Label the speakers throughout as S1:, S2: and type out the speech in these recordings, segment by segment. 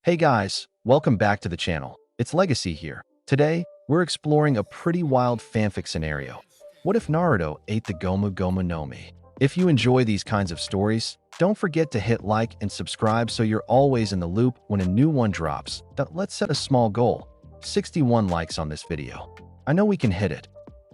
S1: Hey guys, welcome back to the channel. It's Legacy here. Today, we're exploring a pretty wild fanfic scenario. What if Naruto ate the Gomu-Gomu no Mi? If you enjoy these kinds of stories, don't forget to hit like and subscribe so you're always in the loop when a new one drops. Let's set a small goal. 61 likes on this video. I know we can hit it.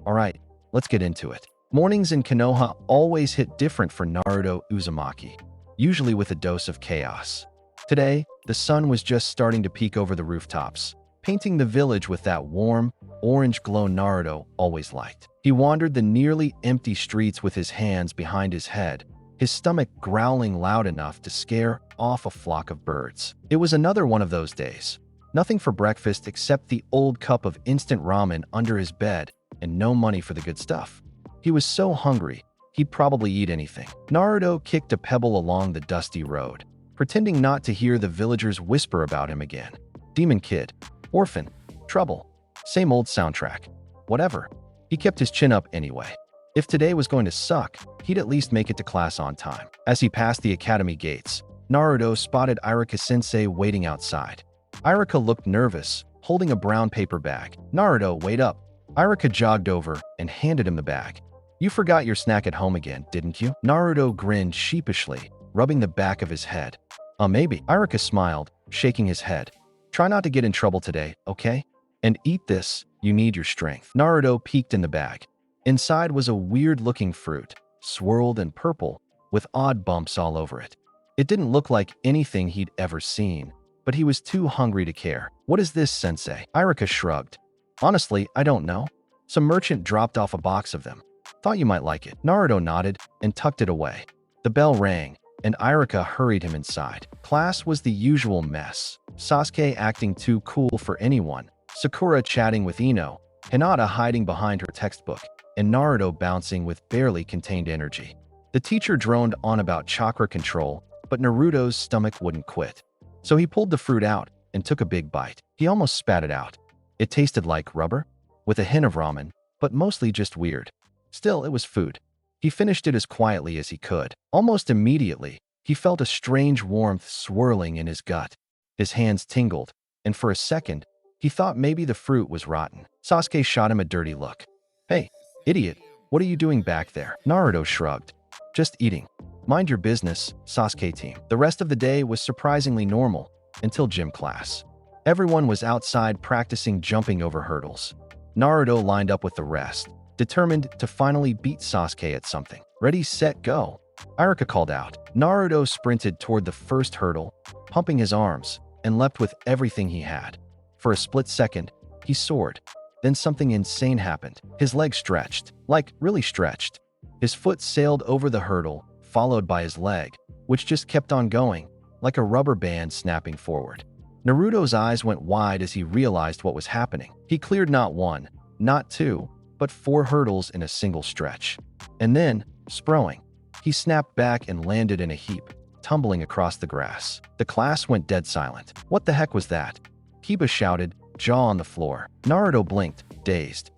S1: Alright, let's get into it. Mornings in Konoha always hit different for Naruto Uzumaki, usually with a dose of chaos. Today, the sun was just starting to peek over the rooftops, painting the village with that warm, orange glow Naruto always liked. He wandered the nearly empty streets with his hands behind his head, his stomach growling loud enough to scare off a flock of birds. It was another one of those days. Nothing for breakfast except the old cup of instant ramen under his bed and no money for the good stuff. He was so hungry, he'd probably eat anything. Naruto kicked a pebble along the dusty road, pretending not to hear the villagers whisper about him again. Demon kid, orphan, trouble, same old soundtrack. Whatever. He kept his chin up anyway. If today was going to suck, he'd at least make it to class on time. As he passed the academy gates, Naruto spotted Iruka-sensei waiting outside. Iruka looked nervous, holding a brown paper bag. "Naruto, wait up." Iruka jogged over and handed him the bag. "You forgot your snack at home again, didn't you?" Naruto grinned sheepishly, rubbing the back of his head. Maybe." Iruka smiled, shaking his head. "Try not to get in trouble today, okay? And eat this, you need your strength." Naruto peeked in the bag. Inside was a weird-looking fruit, swirled and purple, with odd bumps all over it. It didn't look like anything he'd ever seen, but he was too hungry to care. "What is this, sensei?" Iruka shrugged. "Honestly, I don't know. Some merchant dropped off a box of them. Thought you might like it." Naruto nodded and tucked it away. The bell rang, and Iruka hurried him inside. Class was the usual mess. Sasuke acting too cool for anyone, Sakura chatting with Ino, Hinata hiding behind her textbook, and Naruto bouncing with barely contained energy. The teacher droned on about chakra control, but Naruto's stomach wouldn't quit. So he pulled the fruit out and took a big bite. He almost spat it out. It tasted like rubber, with a hint of ramen, but mostly just weird. Still, it was food. He finished it as quietly as he could. Almost immediately, he felt a strange warmth swirling in his gut. His hands tingled, and for a second, he thought maybe the fruit was rotten. Sasuke shot him a dirty look. "Hey, idiot, what are you doing back there?" Naruto shrugged. "Just eating." "Mind your business, Sasuke team." The rest of the day was surprisingly normal, until gym class. Everyone was outside practicing jumping over hurdles. Naruto lined up with the rest, determined to finally beat Sasuke at something. "Ready, set, go." Iruka called out. Naruto sprinted toward the first hurdle, pumping his arms, and leapt with everything he had. For a split second, he soared. Then something insane happened. His leg stretched, like really stretched. His foot sailed over the hurdle, followed by his leg, which just kept on going, like a rubber band snapping forward. Naruto's eyes went wide as he realized what was happening. He cleared not one, not two, but 4 hurdles in a single stretch. And then, sproing, he snapped back and landed in a heap, tumbling across the grass. The class went dead silent. "What the heck was that?" Kiba shouted, jaw on the floor. Naruto blinked, dazed.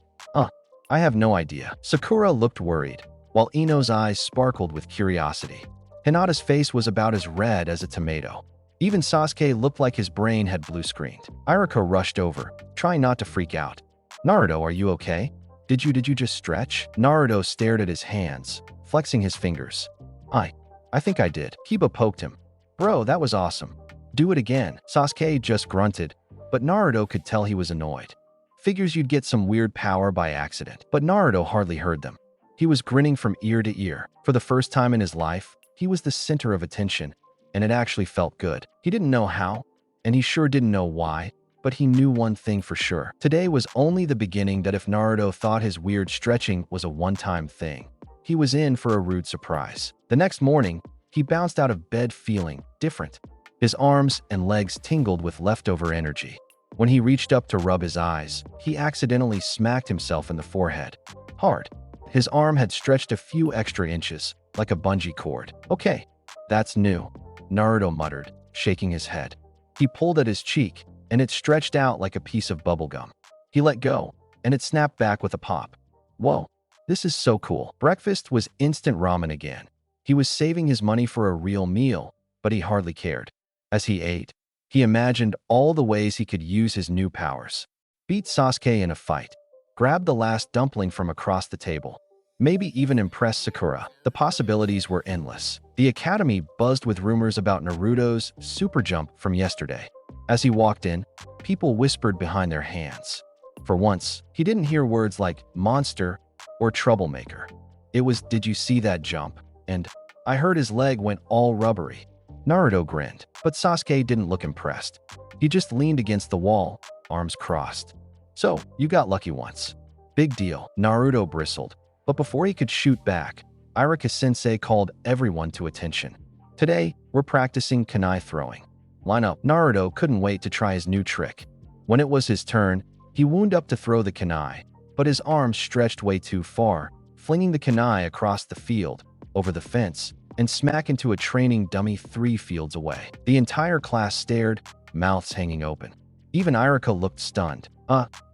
S1: I have no idea." Sakura looked worried, while Ino's eyes sparkled with curiosity. Hinata's face was about as red as a tomato. Even Sasuke looked like his brain had blue-screened. Iruka rushed over, trying not to freak out. "Naruto, are you okay? Did you just stretch?" Naruto stared at his hands, flexing his fingers. I think I did." Kiba poked him. "Bro, that was awesome. Do it again." Sasuke just grunted, but Naruto could tell he was annoyed. Figures you'd get some weird power by accident. But Naruto hardly heard them. He was grinning from ear to ear. For the first time in his life, he was the center of attention, and it actually felt good. He didn't know how, and he sure didn't know why, but he knew one thing for sure. Today was only the beginning that if Naruto thought his weird stretching was a one-time thing, he was in for a rude surprise. The next morning, he bounced out of bed feeling different. His arms and legs tingled with leftover energy. When he reached up to rub his eyes, he accidentally smacked himself in the forehead. Hard. His arm had stretched a few extra inches, like a bungee cord. "Okay, that's new," Naruto muttered, shaking his head. He pulled at his cheek, and it stretched out like a piece of bubblegum. He let go, and it snapped back with a pop. "Whoa, this is so cool." Breakfast was instant ramen again. He was saving his money for a real meal, but he hardly cared. As he ate, He imagined all the ways he could use his new powers. Beat Sasuke in a fight, grab the last dumpling from across the table, maybe even impress Sakura. The possibilities were endless. The academy buzzed with rumors about Naruto's super jump from yesterday. As he walked in, people whispered behind their hands. For once, he didn't hear words like monster or troublemaker. It was, "Did you see that jump?" And, "I heard his leg went all rubbery." Naruto grinned, but Sasuke didn't look impressed. He just leaned against the wall, arms crossed. "So, you got lucky once." "Big deal," Naruto bristled. But before he could shoot back, Iruka-sensei called everyone to attention. "Today, we're practicing kunai throwing. Line up." Naruto couldn't wait to try his new trick. When it was his turn, he wound up to throw the kunai, but his arms stretched way too far, flinging the kunai across the field, over the fence, and smack into a training dummy 3 fields away. The entire class stared, mouths hanging open. Even Iruka looked stunned.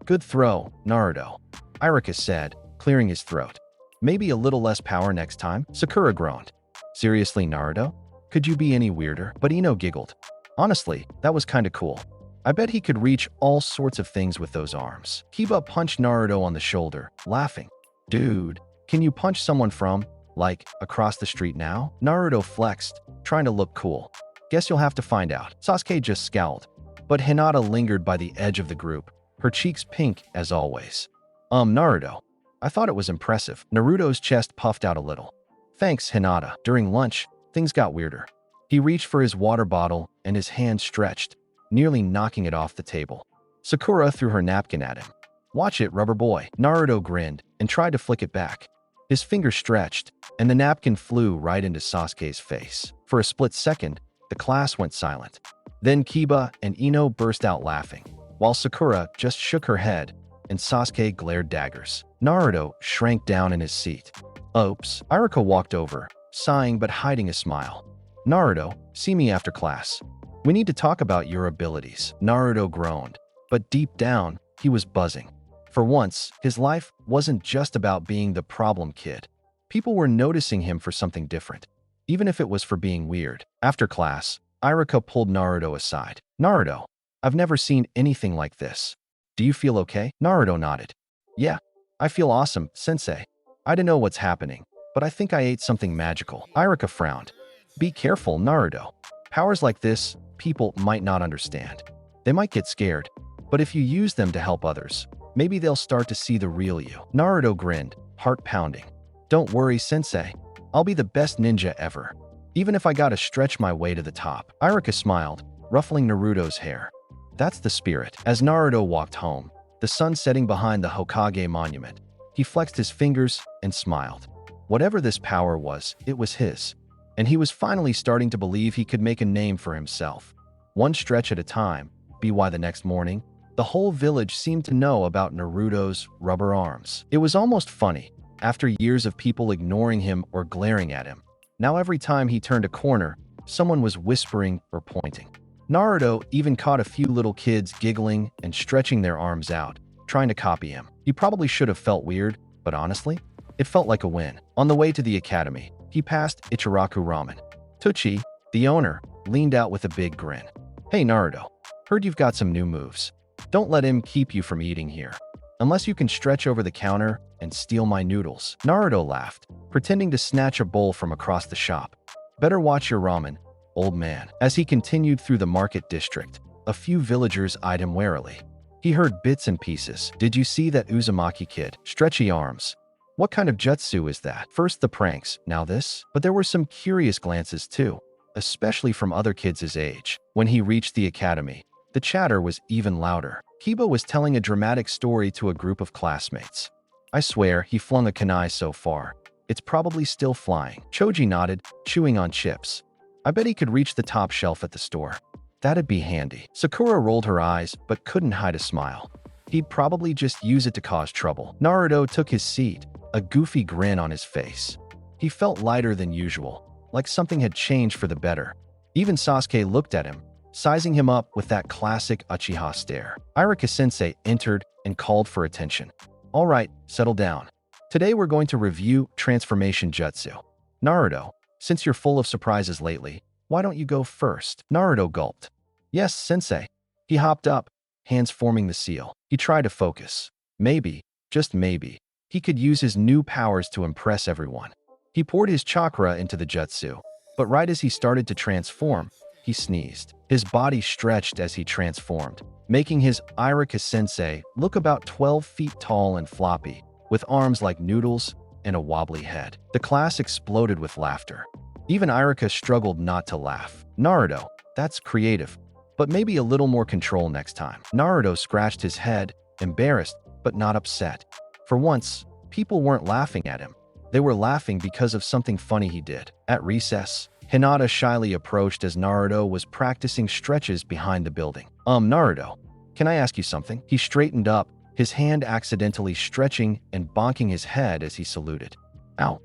S1: Good throw, Naruto," Iruka said, clearing his throat. "Maybe a little less power next time," Sakura groaned. "Seriously, Naruto? Could you be any weirder?" But Ino giggled. "Honestly, that was kinda cool. I bet he could reach all sorts of things with those arms." Kiba punched Naruto on the shoulder, laughing. "Dude, can you punch someone from, like, across the street now?" Naruto flexed, trying to look cool. "Guess you'll have to find out." Sasuke just scowled. But Hinata lingered by the edge of the group, her cheeks pink as always. Naruto, I thought it was impressive." Naruto's chest puffed out a little. "Thanks, Hinata." During lunch, things got weirder. He reached for his water bottle and his hand stretched, nearly knocking it off the table. Sakura threw her napkin at him. "Watch it, rubber boy." Naruto grinned and tried to flick it back. His finger stretched, and the napkin flew right into Sasuke's face. For a split second, the class went silent. Then Kiba and Ino burst out laughing, while Sakura just shook her head and Sasuke glared daggers. Naruto shrank down in his seat. "Oops." Iruka walked over, sighing but hiding a smile. "Naruto, see me after class. We need to talk about your abilities." Naruto groaned, but deep down, he was buzzing. For once, his life wasn't just about being the problem kid. People were noticing him for something different, even if it was for being weird. After class, Iruka pulled Naruto aside. "Naruto, I've never seen anything like this. Do you feel okay?" Naruto nodded. "Yeah, I feel awesome, sensei. I don't know what's happening, but I think I ate something magical." Iruka frowned. "Be careful, Naruto. Powers like this, people might not understand. They might get scared, but if you use them to help others, maybe they'll start to see the real you." Naruto grinned, heart pounding. "Don't worry, sensei. I'll be the best ninja ever, even if I gotta stretch my way to the top." Iruka smiled, ruffling Naruto's hair. "That's the spirit." As Naruto walked home, the sun setting behind the Hokage monument, he flexed his fingers and smiled. Whatever this power was, it was his. And he was finally starting to believe he could make a name for himself. One stretch at a time, by the next morning, the whole village seemed to know about Naruto's rubber arms. It was almost funny, after years of people ignoring him or glaring at him. Now every time he turned a corner, someone was whispering or pointing. Naruto even caught a few little kids giggling and stretching their arms out, trying to copy him. He probably should have felt weird, but honestly, it felt like a win. On the way to the academy, he passed Ichiraku Ramen. Tucci, the owner, leaned out with a big grin. "Hey Naruto, heard you've got some new moves. Don't let him keep you from eating here. Unless you can stretch over the counter and steal my noodles." Naruto laughed, pretending to snatch a bowl from across the shop. "Better watch your ramen, old man." As he continued through the market district, a few villagers eyed him warily. He heard bits and pieces. "Did you see that Uzumaki kid? Stretchy arms. What kind of jutsu is that?" First the pranks, now this. But there were some curious glances too, especially from other kids his age. When he reached the academy, the chatter was even louder. Kiba was telling a dramatic story to a group of classmates. "I swear he flung a kunai so far. It's probably still flying." Choji nodded, chewing on chips. "I bet he could reach the top shelf at the store. That'd be handy." Sakura rolled her eyes but couldn't hide a smile. He'd probably just use it to cause trouble. Naruto took his seat, a goofy grin on his face. He felt lighter than usual, like something had changed for the better. Even Sasuke looked at him, sizing him up with that classic Uchiha stare. Iruka-sensei entered and called for attention. "All right, settle down. Today we're going to review transformation jutsu. Naruto, since you're full of surprises lately, why don't you go first?" Naruto gulped. Yes, sensei. He hopped up, hands forming the seal. He tried to focus. Maybe, just maybe, he could use his new powers to impress everyone. He poured his chakra into the jutsu, but right as he started to transform, he sneezed. His body stretched as he transformed, making his Irika-sensei look about 12 feet tall and floppy, with arms like noodles and a wobbly head. The class exploded with laughter. Even Irika struggled not to laugh. Naruto, that's creative, but maybe a little more control next time. Naruto scratched his head, embarrassed, but not upset. For once, people weren't laughing at him. They were laughing because of something funny he did. At recess, Hinata shyly approached as Naruto was practicing stretches behind the building. Naruto, can I ask you something? He straightened up, his hand accidentally stretching and bonking his head as he saluted. Ow.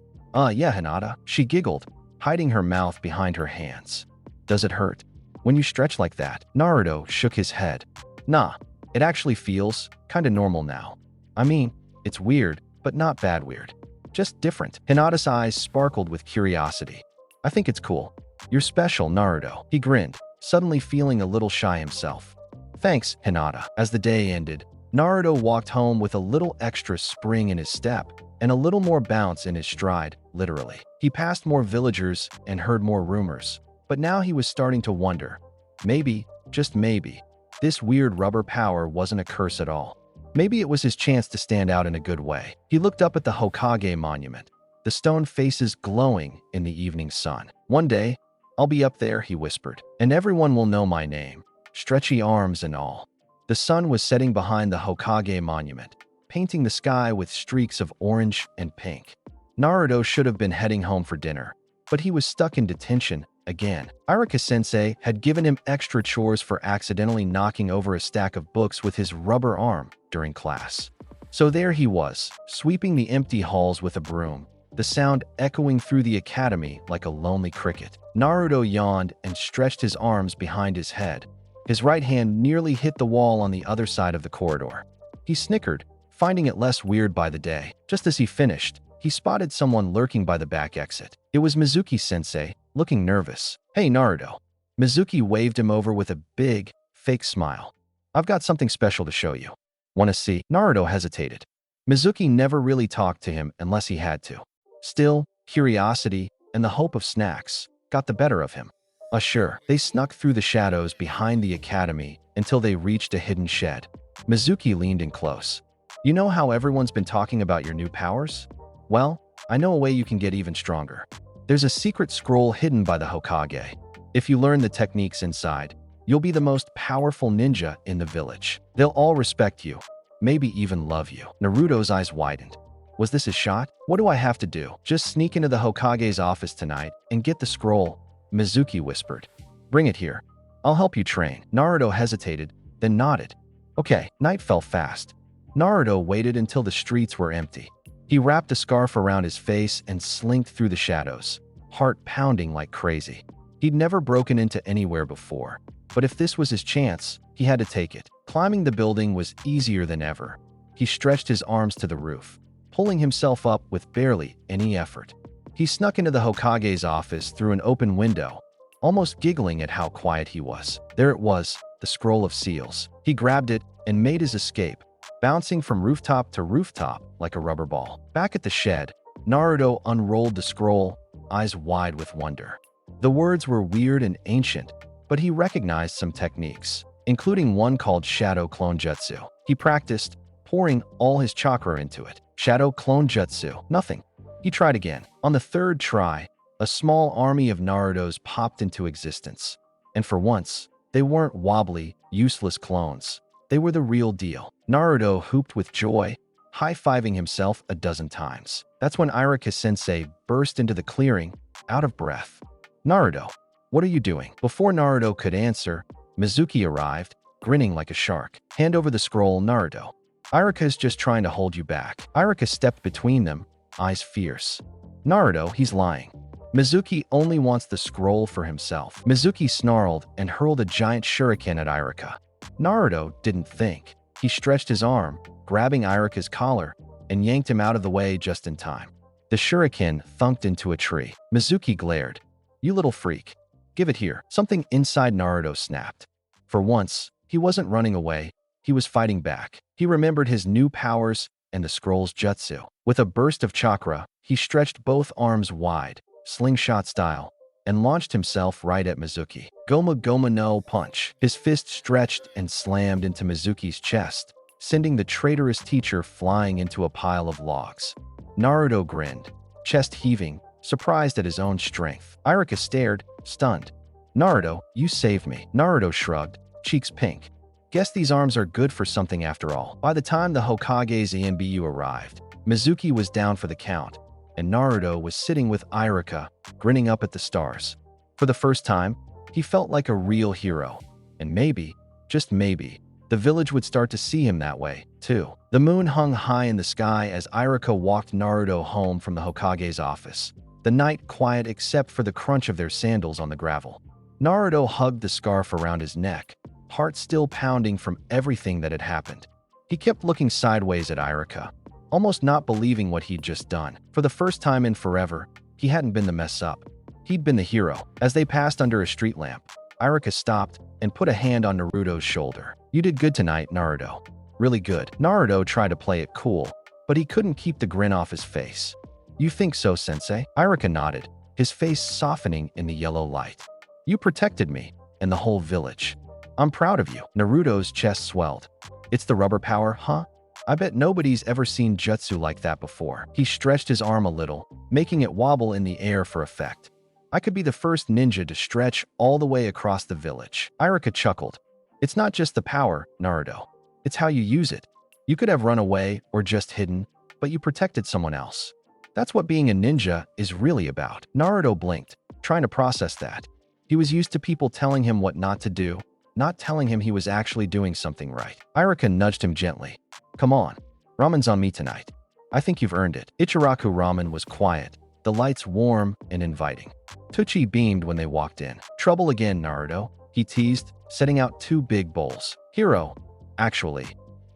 S1: Yeah, Hinata. She giggled, hiding her mouth behind her hands. Does it hurt when you stretch like that? Naruto shook his head. Nah, it actually feels kinda normal now. I mean, it's weird, but not bad weird. Just different. Hinata's eyes sparkled with curiosity. I think it's cool. You're special, Naruto. He grinned, suddenly feeling a little shy himself. Thanks, Hinata. As the day ended, Naruto walked home with a little extra spring in his step and a little more bounce in his stride, literally. He passed more villagers and heard more rumors, but now he was starting to wonder, maybe, just maybe, this weird rubber power wasn't a curse at all. Maybe it was his chance to stand out in a good way. He looked up at the Hokage monument, the stone faces glowing in the evening sun. One day, I'll be up there, he whispered, and everyone will know my name, stretchy arms and all. The sun was setting behind the Hokage monument, painting the sky with streaks of orange and pink. Naruto should have been heading home for dinner, but he was stuck in detention again. Irika-sensei had given him extra chores for accidentally knocking over a stack of books with his rubber arm during class. So there he was, sweeping the empty halls with a broom, the sound echoing through the academy like a lonely cricket. Naruto yawned and stretched his arms behind his head. His right hand nearly hit the wall on the other side of the corridor. He snickered, finding it less weird by the day. Just as he finished, he spotted someone lurking by the back exit. It was Mizuki-sensei, looking nervous. Hey, Naruto. Mizuki waved him over with a big, fake smile. I've got something special to show you. Want to see? Naruto hesitated. Mizuki never really talked to him unless he had to. Still, curiosity and the hope of snacks got the better of him. Sure. They snuck through the shadows behind the academy until they reached a hidden shed. Mizuki leaned in close. You know how everyone's been talking about your new powers? Well, I know a way you can get even stronger. There's a secret scroll hidden by the Hokage. If you learn the techniques inside, you'll be the most powerful ninja in the village. They'll all respect you, maybe even love you. Naruto's eyes widened. Was this a shot? What do I have to do? Just sneak into the Hokage's office tonight and get the scroll, Mizuki whispered. Bring it here. I'll help you train. Naruto hesitated, then nodded. Okay, night fell fast. Naruto waited until the streets were empty. He wrapped a scarf around his face and slinked through the shadows, heart pounding like crazy. He'd never broken into anywhere before, but if this was his chance, he had to take it. Climbing the building was easier than ever. He stretched his arms to the roof, pulling himself up with barely any effort. He snuck into the Hokage's office through an open window, almost giggling at how quiet he was. There it was, the scroll of seals. He grabbed it and made his escape, bouncing from rooftop to rooftop like a rubber ball. Back at the shed, Naruto unrolled the scroll, eyes wide with wonder. The words were weird and ancient, but he recognized some techniques, including one called Shadow Clone Jutsu. He practiced, pouring all his chakra into it. Shadow Clone Jutsu. Nothing. He tried again. On the third try, a small army of Narutos popped into existence. And for once, they weren't wobbly, useless clones. They were the real deal. Naruto hooped with joy, high-fiving himself a dozen times. That's when Irika-sensei burst into the clearing, out of breath. Naruto, what are you doing? Before Naruto could answer, Mizuki arrived, grinning like a shark. Hand over the scroll, Naruto. Irika's just trying to hold you back. Irika stepped between them, eyes fierce. Naruto, he's lying. Mizuki only wants the scroll for himself. Mizuki snarled and hurled a giant shuriken at Irika. Naruto didn't think. He stretched his arm, grabbing Irika's collar, and yanked him out of the way just in time. The shuriken thunked into a tree. Mizuki glared. You little freak. Give it here. Something inside Naruto snapped. For once, he wasn't running away, he was fighting back. He remembered his new powers and the scroll's jutsu. With a burst of chakra, he stretched both arms wide, slingshot style, and launched himself right at Mizuki. Gomu-Gomu no punch. His fist stretched and slammed into Mizuki's chest, sending the traitorous teacher flying into a pile of logs. Naruto grinned, chest heaving, surprised at his own strength. Iruka stared, stunned. Naruto, you saved me. Naruto shrugged, cheeks pink. Guess these arms are good for something after all. By the time the Hokage's ENBU arrived, Mizuki was down for the count, and Naruto was sitting with Iruka, grinning up at the stars. For the first time, he felt like a real hero. And maybe, just maybe, the village would start to see him that way, too. The moon hung high in the sky as Iruka walked Naruto home from the Hokage's office. The night quiet except for the crunch of their sandals on the gravel. Naruto hugged the scarf around his neck, heart still pounding from everything that had happened. He kept looking sideways at Iruka, almost not believing what he'd just done. For the first time in forever, he hadn't been the mess up. He'd been the hero. As they passed under a street lamp, Iruka stopped and put a hand on Naruto's shoulder. You did good tonight, Naruto. Really good. Naruto tried to play it cool, but he couldn't keep the grin off his face. You think so, sensei? Iruka nodded, his face softening in the yellow light. You protected me and the whole village. I'm proud of you. Naruto's chest swelled. It's the rubber power, huh? I bet nobody's ever seen jutsu like that before. He stretched his arm a little, making it wobble in the air for effect. I could be the first ninja to stretch all the way across the village. Iruka chuckled. It's not just the power, Naruto. It's how you use it. You could have run away or just hidden, but you protected someone else. That's what being a ninja is really about. Naruto blinked, trying to process that. He was used to people telling him what not to do, not telling him he was actually doing something right. Iruka nudged him gently. Come on, ramen's on me tonight. I think you've earned it. Ichiraku ramen was quiet, the lights warm and inviting. Tucci beamed when they walked in. Trouble again, Naruto, he teased, setting out 2 big bowls. Hero, actually,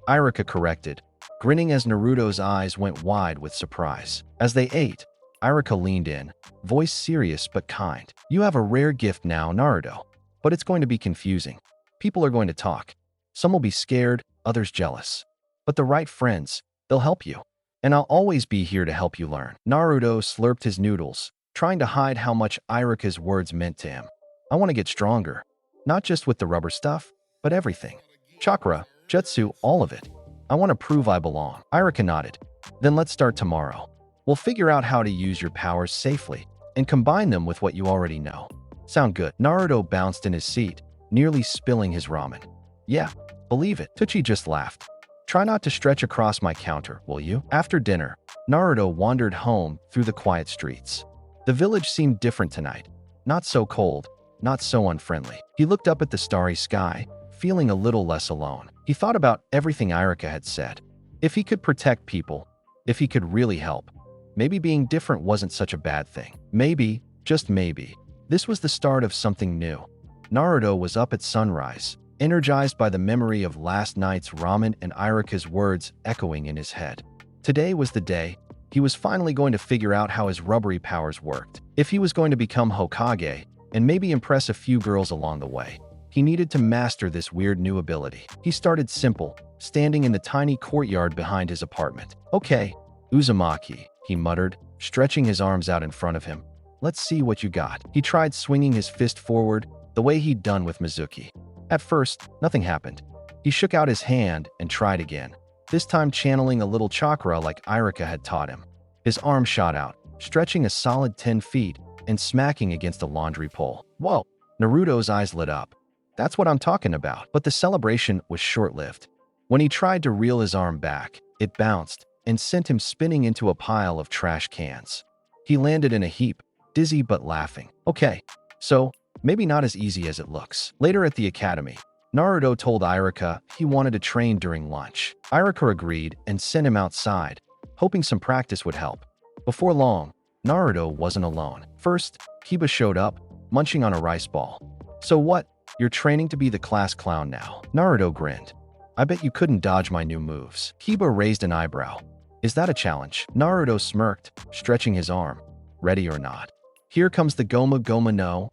S1: Iruka corrected, grinning as Naruto's eyes went wide with surprise. As they ate, Iruka leaned in, voice serious but kind. You have a rare gift now, Naruto, but it's going to be confusing. People are going to talk. Some will be scared, others jealous. But the right friends, they'll help you. And I'll always be here to help you learn. Naruto slurped his noodles, trying to hide how much Iruka's words meant to him. I want to get stronger. Not just with the rubber stuff, but everything. Chakra, jutsu, all of it. I want to prove I belong. Iruka nodded. Then let's start tomorrow. We'll figure out how to use your powers safely and combine them with what you already know. Sound good? Naruto bounced in his seat, nearly spilling his ramen. Yeah, believe it. Tucci just laughed. Try not to stretch across my counter, will you? After dinner, Naruto wandered home through the quiet streets. The village seemed different tonight. Not so cold, not so unfriendly. He looked up at the starry sky, feeling a little less alone. He thought about everything Iruka had said. If he could protect people, if he could really help, maybe being different wasn't such a bad thing. Maybe, just maybe, this was the start of something new. Naruto was up at sunrise, energized by the memory of last night's ramen and Iruka's words echoing in his head. Today was the day. He was finally going to figure out how his rubbery powers worked. If he was going to become Hokage, and maybe impress a few girls along the way, he needed to master this weird new ability. He started simple, standing in the tiny courtyard behind his apartment. Okay, Uzumaki, he muttered, stretching his arms out in front of him. Let's see what you got. He tried swinging his fist forward, the way he'd done with Mizuki. At first, nothing happened. He shook out his hand and tried again, this time channeling a little chakra like Iruka had taught him. His arm shot out, stretching a solid 10 feet and smacking against a laundry pole. Whoa! Naruto's eyes lit up. That's what I'm talking about. But the celebration was short-lived. When he tried to reel his arm back, it bounced and sent him spinning into a pile of trash cans. He landed in a heap, dizzy but laughing. Okay, so maybe not as easy as it looks. Later at the academy, Naruto told Iruka he wanted to train during lunch. Iruka agreed and sent him outside, hoping some practice would help. Before long, Naruto wasn't alone. First, Kiba showed up, munching on a rice ball. So what? You're training to be the class clown now? Naruto grinned. I bet you couldn't dodge my new moves. Kiba raised an eyebrow. Is that a challenge? Naruto smirked, stretching his arm. Ready or not. Here comes the Gomu-Gomu no.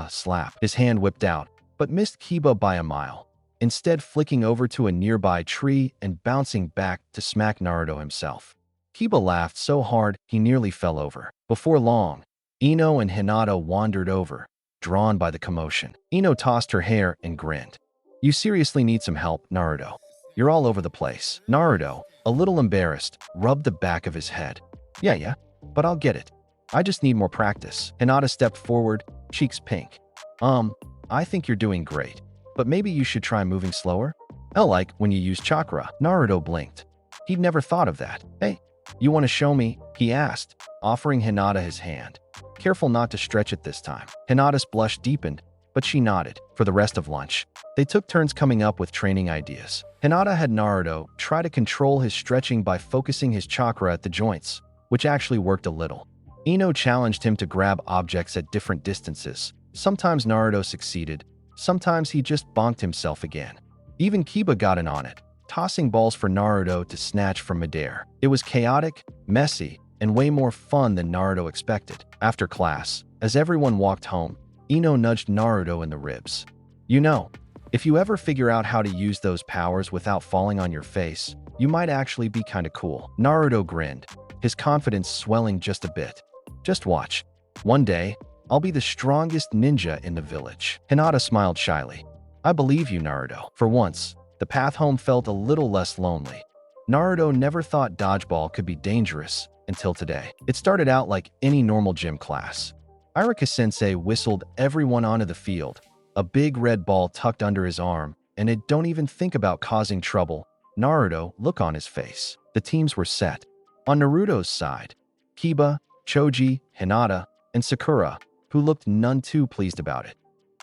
S1: Slap. His hand whipped out, but missed Kiba by a mile, instead flicking over to a nearby tree and bouncing back to smack Naruto himself. Kiba laughed so hard he nearly fell over. Before long, Ino and Hinata wandered over, drawn by the commotion. Ino tossed her hair and grinned. "You seriously need some help, Naruto. You're all over the place." Naruto, a little embarrassed, rubbed the back of his head. Yeah, but I'll get it. I just need more practice." Hinata stepped forward, cheeks pink. I think you're doing great, but maybe you should try moving slower? Like when you use chakra." Naruto blinked. He'd never thought of that. "Hey, you want to show me?" he asked, offering Hinata his hand. Careful not to stretch it this time. Hinata's blush deepened, but she nodded. For the rest of lunch, they took turns coming up with training ideas. Hinata had Naruto try to control his stretching by focusing his chakra at the joints, which actually worked a little. Ino challenged him to grab objects at different distances. Sometimes Naruto succeeded, sometimes he just bonked himself again. Even Kiba got in on it, tossing balls for Naruto to snatch from midair. It was chaotic, messy, and way more fun than Naruto expected. After class, as everyone walked home, Ino nudged Naruto in the ribs. "You know, if you ever figure out how to use those powers without falling on your face, you might actually be kinda cool." Naruto grinned, his confidence swelling just a bit. "Just watch. One day, I'll be the strongest ninja in the village." Hinata smiled shyly. "I believe you, Naruto." For once, the path home felt a little less lonely. Naruto never thought dodgeball could be dangerous until today. It started out like any normal gym class. Iruka-sensei whistled everyone onto the field, a big red ball tucked under his arm, and it "don't even think about causing trouble." Naruto, look on his face. The teams were set. On Naruto's side, Kiba, Choji, Hinata, and Sakura, who looked none too pleased about it.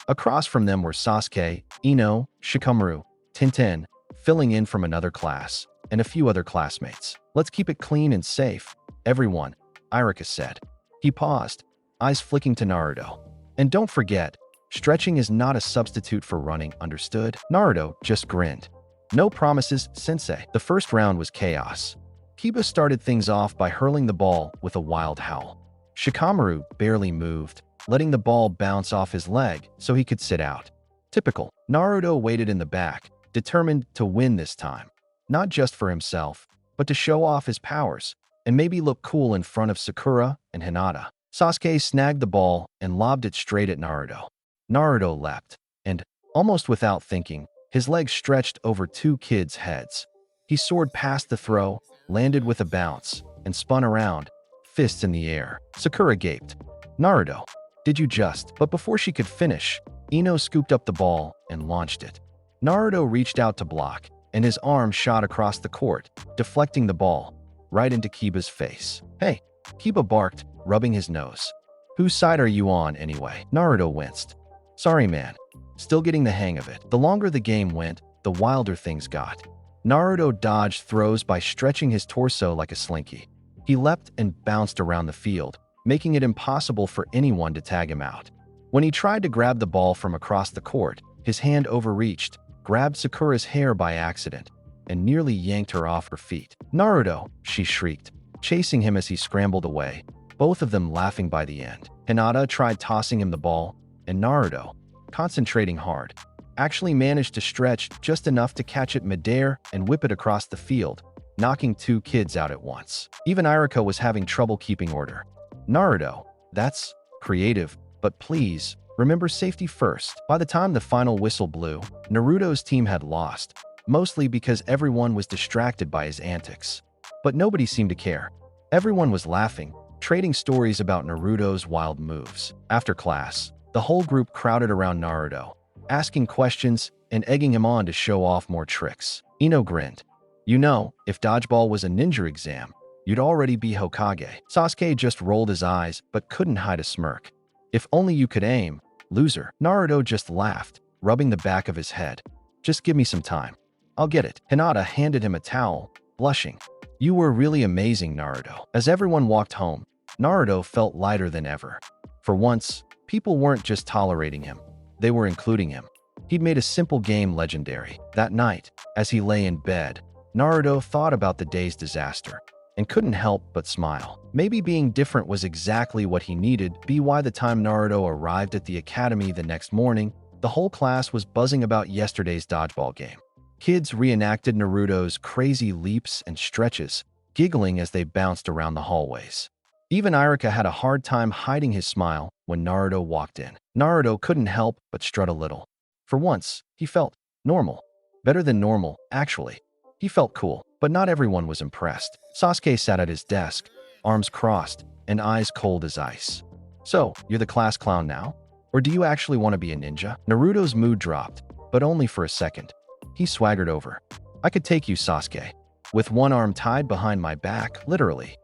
S1: Across from them were Sasuke, Ino, Shikamaru, Tintin, filling in from another class, and a few other classmates. "Let's keep it clean and safe, everyone," Iruka said. He paused, eyes flicking to Naruto. "And don't forget, stretching is not a substitute for running, understood?" Naruto just grinned. "No promises, sensei." The first round was chaos. Kiba started things off by hurling the ball with a wild howl. Shikamaru barely moved, letting the ball bounce off his leg so he could sit out. Typical. Naruto waited in the back, determined to win this time. Not just for himself, but to show off his powers, and maybe look cool in front of Sakura and Hinata. Sasuke snagged the ball and lobbed it straight at Naruto. Naruto leapt, and, almost without thinking, his legs stretched over two kids' heads. He soared past the throw, landed with a bounce, and spun around, fists in the air. Sakura gaped. "Naruto, did you just?" But before she could finish, Ino scooped up the ball and launched it. Naruto reached out to block, and his arm shot across the court, deflecting the ball, right into Kiba's face. "Hey," Kiba barked, rubbing his nose. "Whose side are you on, anyway?" Naruto winced. "Sorry, man. Still getting the hang of it." The longer the game went, the wilder things got. Naruto dodged throws by stretching his torso like a slinky. He leapt and bounced around the field, making it impossible for anyone to tag him out. When he tried to grab the ball from across the court, his hand overreached, grabbed Sakura's hair by accident, and nearly yanked her off her feet. "Naruto!" she shrieked, chasing him as he scrambled away, both of them laughing by the end. Hinata tried tossing him the ball, and Naruto, concentrating hard, actually managed to stretch just enough to catch it midair and whip it across the field, knocking two kids out at once. Even Iruka was having trouble keeping order. "Naruto, that's creative, but please, remember safety first." By the time the final whistle blew, Naruto's team had lost, mostly because everyone was distracted by his antics. But nobody seemed to care. Everyone was laughing, trading stories about Naruto's wild moves. After class, the whole group crowded around Naruto, asking questions and egging him on to show off more tricks. Ino grinned. "You know, if dodgeball was a ninja exam, you'd already be Hokage." Sasuke just rolled his eyes but couldn't hide a smirk. "If only you could aim, loser." Naruto just laughed, rubbing the back of his head. "Just give me some time. I'll get it." Hinata handed him a towel, blushing. "You were really amazing, Naruto." As everyone walked home, Naruto felt lighter than ever. For once, people weren't just tolerating him, they were including him. He'd made a simple game legendary. That night, as he lay in bed, Naruto thought about the day's disaster and couldn't help but smile. Maybe being different was exactly what he needed. By the time Naruto arrived at the academy the next morning, The whole class was buzzing about yesterday's dodgeball game. Kids reenacted Naruto's crazy leaps and stretches, giggling as they bounced around the hallways. Even Iruka had a hard time hiding his smile when Naruto walked in. Naruto couldn't help but strut a little. For once, he felt normal. Better than normal, actually. He felt cool, but not everyone was impressed. Sasuke sat at his desk, arms crossed, and eyes cold as ice. So, you're the class clown now? Or do you actually want to be a ninja? Naruto's mood dropped, but only for a second. He swaggered over. I could take you, Sasuke. With one arm tied behind my back, literally.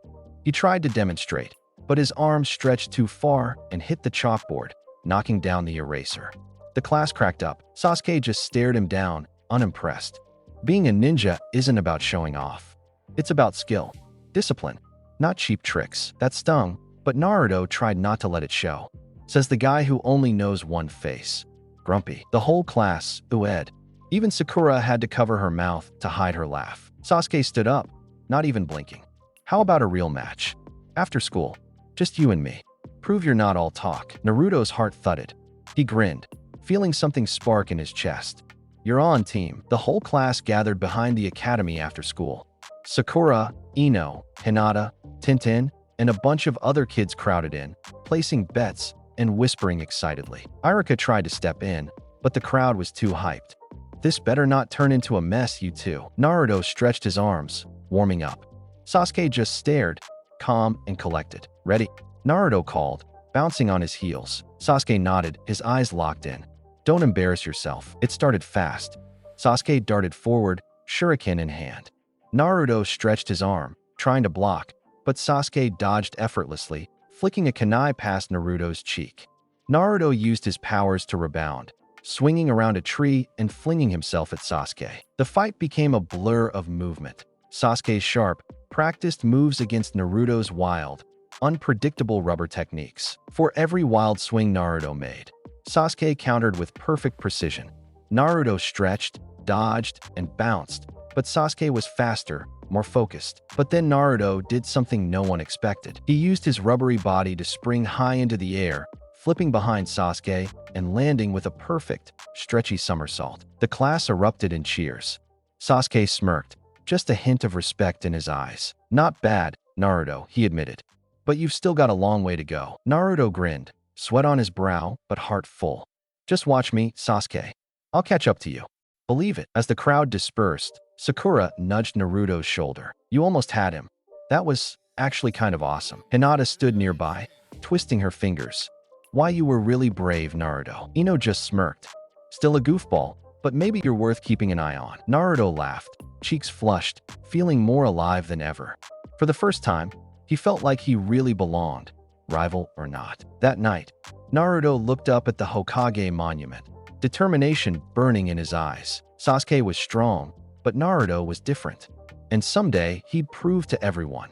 S1: He tried to demonstrate, but his arm stretched too far and hit the chalkboard, knocking down the eraser. The class cracked up. Sasuke just stared him down, unimpressed. Being a ninja isn't about showing off. It's about skill, discipline, not cheap tricks. That stung, but Naruto tried not to let it show. Says the guy who only knows one face. Grumpy. The whole class, oohed. Even Sakura had to cover her mouth to hide her laugh. Sasuke stood up, not even blinking. How about a real match? After school, just you and me. Prove you're not all talk. Naruto's heart thudded. He grinned, feeling something spark in his chest. You're on, team. The whole class gathered behind the academy after school. Sakura, Ino, Hinata, Tintin, and a bunch of other kids crowded in, placing bets and whispering excitedly. Iruka tried to step in, but the crowd was too hyped. This better not turn into a mess, you two. Naruto stretched his arms, warming up. Sasuke just stared, calm and collected. Ready? Naruto called, bouncing on his heels. Sasuke nodded, his eyes locked in. Don't embarrass yourself. It started fast. Sasuke darted forward, shuriken in hand. Naruto stretched his arm, trying to block, but Sasuke dodged effortlessly, flicking a kunai past Naruto's cheek. Naruto used his powers to rebound, swinging around a tree and flinging himself at Sasuke. The fight became a blur of movement. Sasuke's sharp, practiced moves against Naruto's wild, unpredictable rubber techniques. For every wild swing Naruto made, Sasuke countered with perfect precision. Naruto stretched, dodged, and bounced, but Sasuke was faster, more focused. But then Naruto did something no one expected. He used his rubbery body to spring high into the air, flipping behind Sasuke and landing with a perfect, stretchy somersault. The class erupted in cheers. Sasuke smirked, just a hint of respect in his eyes. Not bad, Naruto, he admitted. But you've still got a long way to go. Naruto grinned, sweat on his brow, but heart full. Just watch me, Sasuke. I'll catch up to you. Believe it. As the crowd dispersed, Sakura nudged Naruto's shoulder. You almost had him. That was actually kind of awesome. Hinata stood nearby, twisting her fingers. Why, you were really brave, Naruto. Ino just smirked. Still a goofball, but maybe you're worth keeping an eye on. Naruto laughed, cheeks flushed, feeling more alive than ever. For the first time, he felt like he really belonged, rival or not. That night, Naruto looked up at the Hokage monument, determination burning in his eyes. Sasuke was strong, but Naruto was different. And someday, he'd prove to everyone,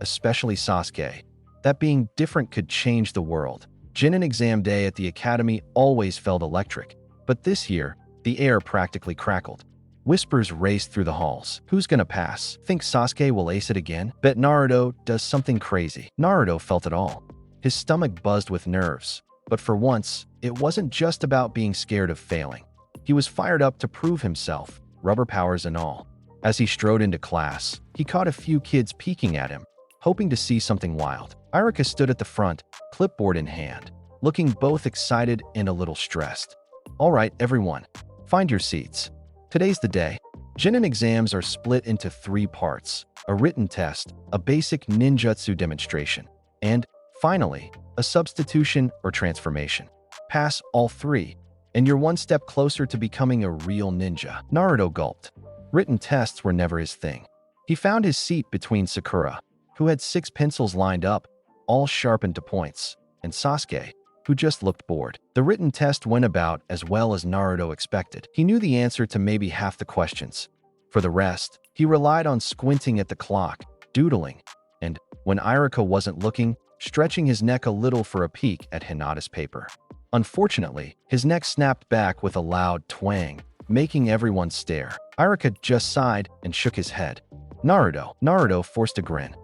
S1: especially Sasuke, that being different could change the world. Genin exam day at the academy always felt electric, but this year, the air practically crackled. Whispers raced through the halls. Who's gonna pass? Think Sasuke will ace it again? Bet Naruto does something crazy. Naruto felt it all. His stomach buzzed with nerves. But for once, it wasn't just about being scared of failing. He was fired up to prove himself, rubber powers and all. As he strode into class, he caught a few kids peeking at him, hoping to see something wild. Iruka stood at the front, clipboard in hand, looking both excited and a little stressed. All right, everyone, find your seats. Today's the day. Genin exams are split into 3 parts: a written test, a basic ninjutsu demonstration, and, finally, a substitution or transformation. Pass all 3, and you're one step closer to becoming a real ninja. Naruto gulped. Written tests were never his thing. He found his seat between Sakura, who had 6 pencils lined up, all sharpened to points, and Sasuke, who just looked bored. The written test went about as well as Naruto expected. He knew the answer to maybe half the questions. For the rest, he relied on squinting at the clock, doodling, and, when Iruka wasn't looking, stretching his neck a little for a peek at Hinata's paper. Unfortunately, his neck snapped back with a loud twang, making everyone stare. Iruka just sighed and shook his head. Naruto forced a grin.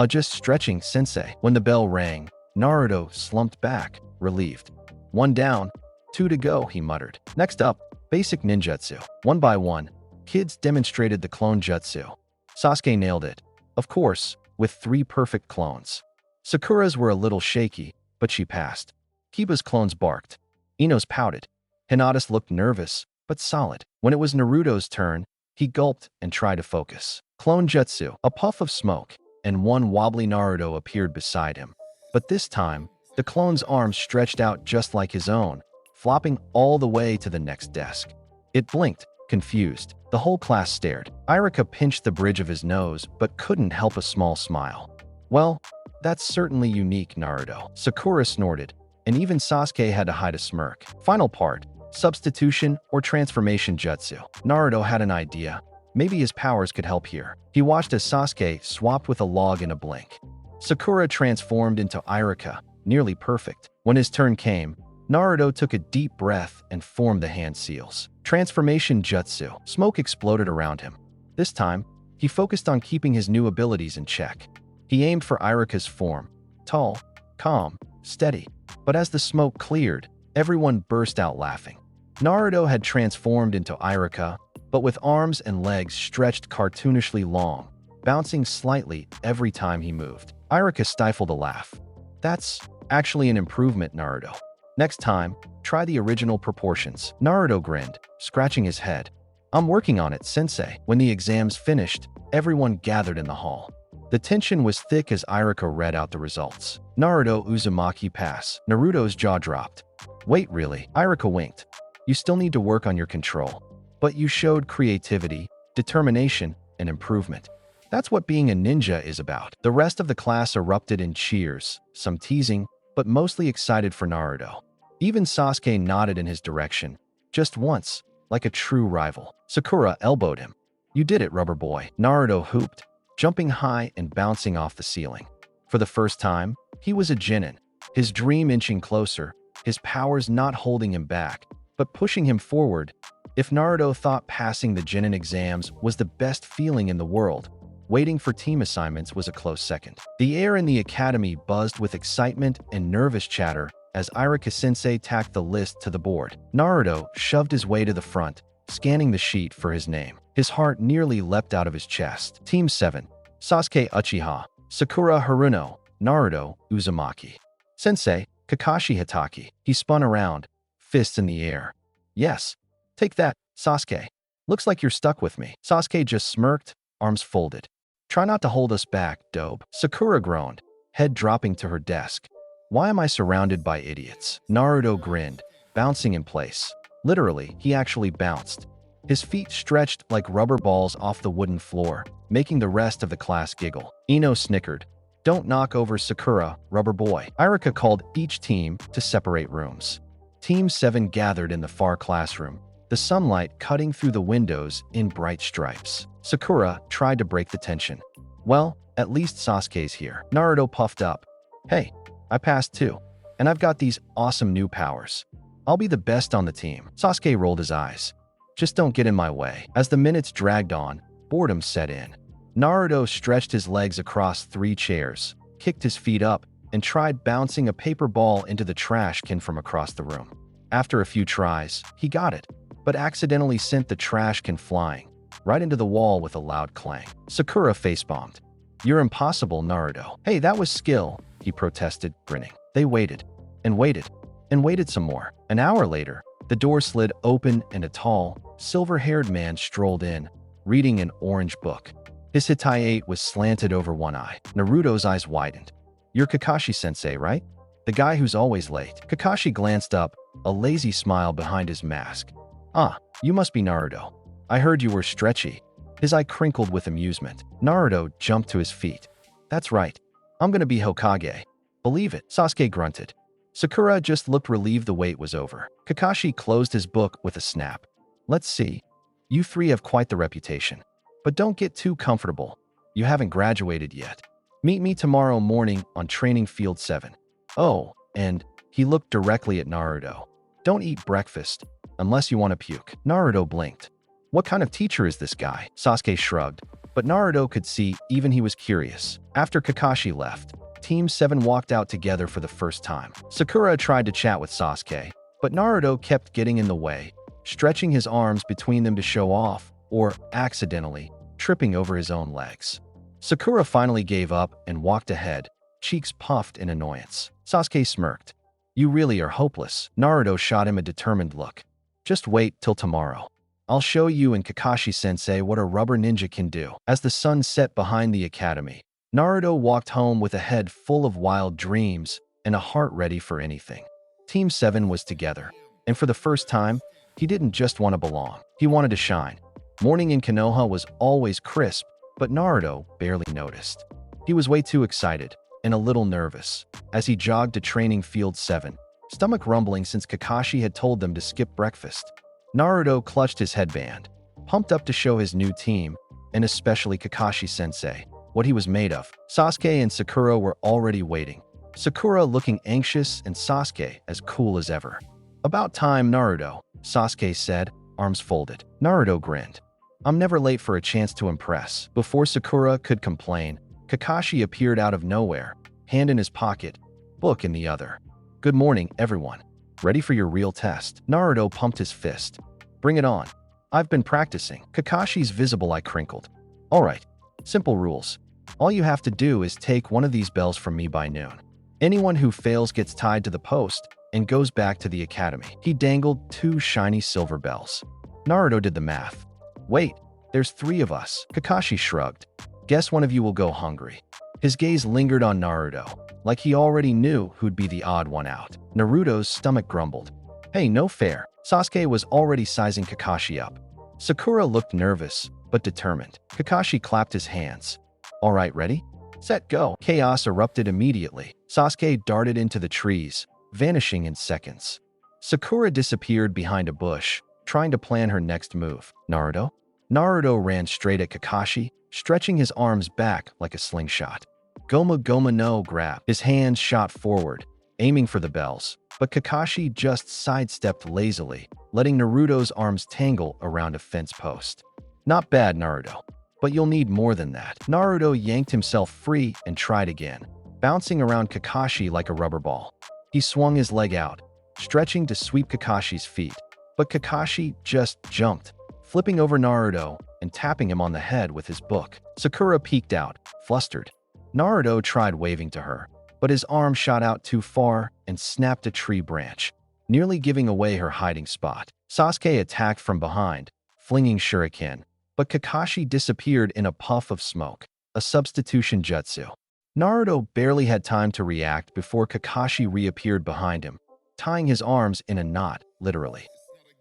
S1: Just stretching, sensei. When the bell rang, Naruto slumped back, relieved. One down. 2 to go, he muttered. Next up, basic ninjutsu. One by one, kids demonstrated the clone jutsu. Sasuke nailed it, of course, with 3 perfect clones. Sakura's were a little shaky, but she passed. Kiba's clones barked. Ino's pouted. Hinata's looked nervous, but solid. When it was Naruto's turn, he gulped and tried to focus. Clone jutsu, a puff of smoke, and one wobbly Naruto appeared beside him. But this time, the clone's arms stretched out just like his own, flopping all the way to the next desk. It blinked, confused. The whole class stared. Irika pinched the bridge of his nose, but couldn't help a small smile. Well, that's certainly unique, Naruto. Sakura snorted, and even Sasuke had to hide a smirk. Final part, substitution or transformation jutsu. Naruto had an idea. Maybe his powers could help here. He watched as Sasuke swapped with a log in a blink. Sakura transformed into Irika, nearly perfect. When his turn came, Naruto took a deep breath and formed the hand seals. Transformation jutsu. Smoke exploded around him. This time, he focused on keeping his new abilities in check. He aimed for Irika's form. Tall, calm, steady. But as the smoke cleared, everyone burst out laughing. Naruto had transformed into Irika, but with arms and legs stretched cartoonishly long, bouncing slightly every time he moved. Irika stifled a laugh. That's actually an improvement, Naruto. Next time, try the original proportions. Naruto grinned, scratching his head. I'm working on it, sensei. When the exams finished, everyone gathered in the hall. The tension was thick as Irika read out the results. Naruto Uzumaki pass. Naruto's jaw dropped. Wait, really? Irika winked. You still need to work on your control. But you showed creativity, determination, and improvement. That's what being a ninja is about. The rest of the class erupted in cheers, some teasing, but mostly excited for Naruto. Even Sasuke nodded in his direction, just once, like a true rival. Sakura elbowed him. You did it, rubber boy. Naruto hooped, jumping high and bouncing off the ceiling. For the first time, he was a genin, his dream inching closer, his powers not holding him back, but pushing him forward. If Naruto thought passing the genin exams was the best feeling in the world, waiting for team assignments was a close second. The air in the academy buzzed with excitement and nervous chatter as Irika-sensei tacked the list to the board. Naruto shoved his way to the front, scanning the sheet for his name. His heart nearly leapt out of his chest. Team 7. Sasuke Uchiha, Sakura Haruno, Naruto Uzumaki. Sensei, Kakashi Hatake. He spun around, fists in the air. Yes, take that, Sasuke. Looks like you're stuck with me. Sasuke just smirked, arms folded. Try not to hold us back, dope. Sakura groaned, head dropping to her desk. Why am I surrounded by idiots? Naruto grinned, bouncing in place. Literally, he actually bounced. His feet stretched like rubber balls off the wooden floor, making the rest of the class giggle. Ino snickered. Don't knock over Sakura, rubber boy. Irika called each team to separate rooms. Team 7 gathered in the far classroom, the sunlight cutting through the windows in bright stripes. Sakura tried to break the tension. Well, at least Sasuke's here. Naruto puffed up. Hey, I passed too, and I've got these awesome new powers. I'll be the best on the team. Sasuke rolled his eyes. Just don't get in my way. As the minutes dragged on, boredom set in. Naruto stretched his legs across 3 chairs, kicked his feet up, and tried bouncing a paper ball into the trash can from across the room. After a few tries, he got it, but accidentally sent the trash can flying right into the wall with a loud clang. Sakura facepalmed. You're impossible, Naruto. Hey, that was skill, he protested, grinning. They waited, and waited, and waited some more. An hour later, the door slid open and a tall, silver-haired man strolled in, reading an orange book. His Hitai was slanted over one eye. Naruto's eyes widened. You're Kakashi-sensei, right? The guy who's always late. Kakashi glanced up, a lazy smile behind his mask. Ah, you must be Naruto. I heard you were stretchy. His eye crinkled with amusement. Naruto jumped to his feet. That's right. I'm gonna be Hokage. Believe it, Sasuke grunted. Sakura just looked relieved the wait was over. Kakashi closed his book with a snap. Let's see. You 3 have quite the reputation. But don't get too comfortable. You haven't graduated yet. Meet me tomorrow morning on Training Field 7. Oh, and he looked directly at Naruto. Don't eat breakfast, unless you want to puke. Naruto blinked. What kind of teacher is this guy? Sasuke shrugged, but Naruto could see even he was curious. After Kakashi left, Team 7 walked out together for the first time. Sakura tried to chat with Sasuke, But Naruto kept getting in the way, stretching his arms between them to show off, or accidentally, tripping over his own legs. Sakura finally gave up and walked ahead, cheeks puffed in annoyance. Sasuke smirked. You really are hopeless. Naruto shot him a determined look. Just wait till tomorrow. I'll show you and Kakashi-sensei what a rubber ninja can do. As the sun set behind the academy, Naruto walked home with a head full of wild dreams and a heart ready for anything. Team 7 was together, and for the first time, he didn't just want to belong. He wanted to shine. Morning in Konoha was always crisp, but Naruto barely noticed. He was way too excited and a little nervous as he jogged to training field 7, stomach rumbling since Kakashi had told them to skip breakfast. Naruto clutched his headband, pumped up to show his new team, and especially Kakashi-sensei, what he was made of. Sasuke and Sakura were already waiting. Sakura looking anxious and Sasuke as cool as ever. About time, Naruto, Sasuke said, arms folded. Naruto grinned. I'm never late for a chance to impress. Before Sakura could complain, Kakashi appeared out of nowhere, hand in his pocket, book in the other. Good morning, everyone. Ready for your real test? Naruto pumped his fist. Bring it on. I've been practicing. Kakashi's visible eye crinkled. All right, simple rules. All you have to do is take one of these bells from me by noon. Anyone who fails gets tied to the post and goes back to the academy. He dangled 2 shiny silver bells. Naruto did the math. Wait, there's 3 of us. Kakashi shrugged. Guess one of you will go hungry. His gaze lingered on Naruto, like he already knew who'd be the odd one out. Naruto's stomach grumbled. Hey, no fair. Sasuke was already sizing Kakashi up. Sakura looked nervous, but determined. Kakashi clapped his hands. All right, ready? Set, go. Chaos erupted immediately. Sasuke darted into the trees, vanishing in seconds. Sakura disappeared behind a bush, trying to plan her next move. Naruto? Naruto ran straight at Kakashi, stretching his arms back like a slingshot. Gomu-Gomu no grab. His hands shot forward, aiming for the bells, but Kakashi just sidestepped lazily, letting Naruto's arms tangle around a fence post. Not bad, Naruto, but you'll need more than that. Naruto yanked himself free and tried again, bouncing around Kakashi like a rubber ball. He swung his leg out, stretching to sweep Kakashi's feet, but Kakashi just jumped, flipping over Naruto and tapping him on the head with his book. Sakura peeked out, flustered. Naruto tried waving to her, but his arm shot out too far and snapped a tree branch, nearly giving away her hiding spot. Sasuke attacked from behind, flinging shuriken, but Kakashi disappeared in a puff of smoke, a substitution jutsu. Naruto barely had time to react before Kakashi reappeared behind him, tying his arms in a knot, literally.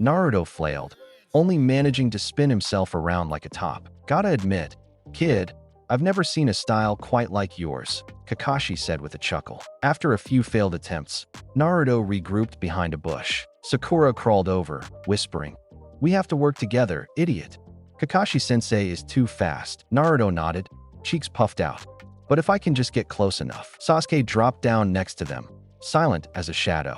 S1: Naruto flailed, only managing to spin himself around like a top. Gotta admit, kid, I've never seen a style quite like yours, Kakashi said with a chuckle. After a few failed attempts, Naruto regrouped behind a bush. Sakura crawled over, whispering, We have to work together, idiot. Kakashi-sensei is too fast. Naruto nodded, cheeks puffed out. But if I can just get close enough. Sasuke dropped down next to them, silent as a shadow.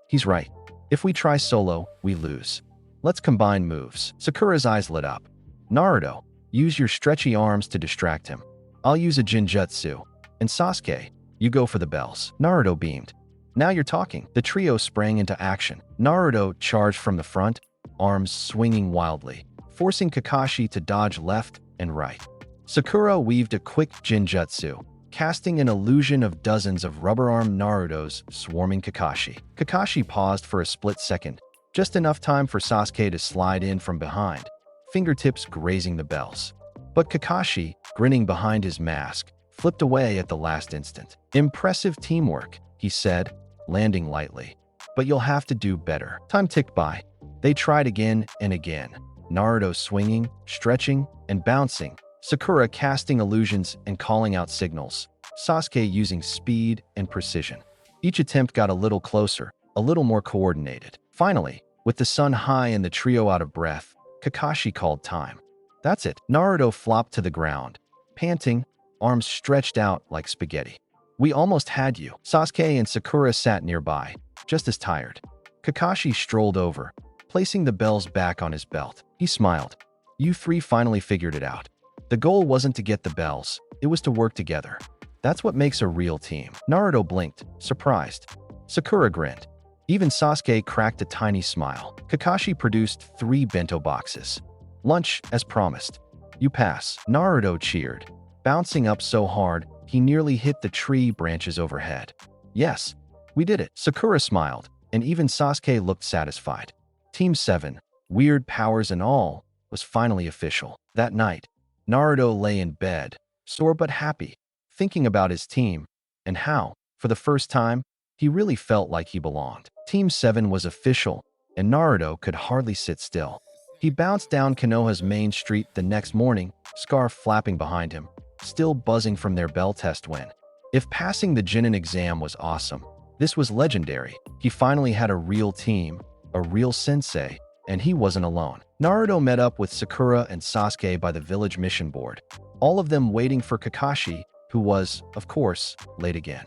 S1: He's right. If we try solo, we lose. Let's combine moves. Sakura's eyes lit up. Naruto, use your stretchy arms to distract him. I'll use a jinjutsu. And Sasuke, you go for the bells. Naruto beamed. Now you're talking. The trio sprang into action. Naruto charged from the front, arms swinging wildly, forcing Kakashi to dodge left and right. Sakura weaved a quick jinjutsu, casting an illusion of dozens of rubber-armed Narutos swarming Kakashi. Kakashi paused for a split second, just enough time for Sasuke to slide in from behind, fingertips grazing the bells. But Kakashi, grinning behind his mask, flipped away at the last instant. Impressive teamwork, he said, landing lightly. But you'll have to do better. Time ticked by. They tried again and again. Naruto swinging, stretching, and bouncing. Sakura casting illusions and calling out signals. Sasuke using speed and precision. Each attempt got a little closer, a little more coordinated. Finally, with the sun high and the trio out of breath, Kakashi called time. That's it. Naruto flopped to the ground, panting, arms stretched out like spaghetti. We almost had you. Sasuke and Sakura sat nearby, just as tired. Kakashi strolled over, placing the bells back on his belt. He smiled. You 3 finally figured it out. The goal wasn't to get the bells, it was to work together. That's what makes a real team. Naruto blinked, surprised. Sakura grinned. Even Sasuke cracked a tiny smile. Kakashi produced 3 bento boxes. Lunch, as promised. You pass. Naruto cheered, bouncing up so hard he nearly hit the tree branches overhead. Yes, we did it. Sakura smiled, and even Sasuke looked satisfied. Team 7, weird powers and all, was finally official. That night, Naruto lay in bed, sore but happy, thinking about his team and how, for the first time, he really felt like he belonged. Team 7 was official, and Naruto could hardly sit still. He bounced down Konoha's main street the next morning, scarf flapping behind him, still buzzing from their bell test win. If passing the genin exam was awesome, this was legendary. He finally had a real team, a real sensei, and he wasn't alone. Naruto met up with Sakura and Sasuke by the village mission board, all of them waiting for Kakashi, who was, of course, late again.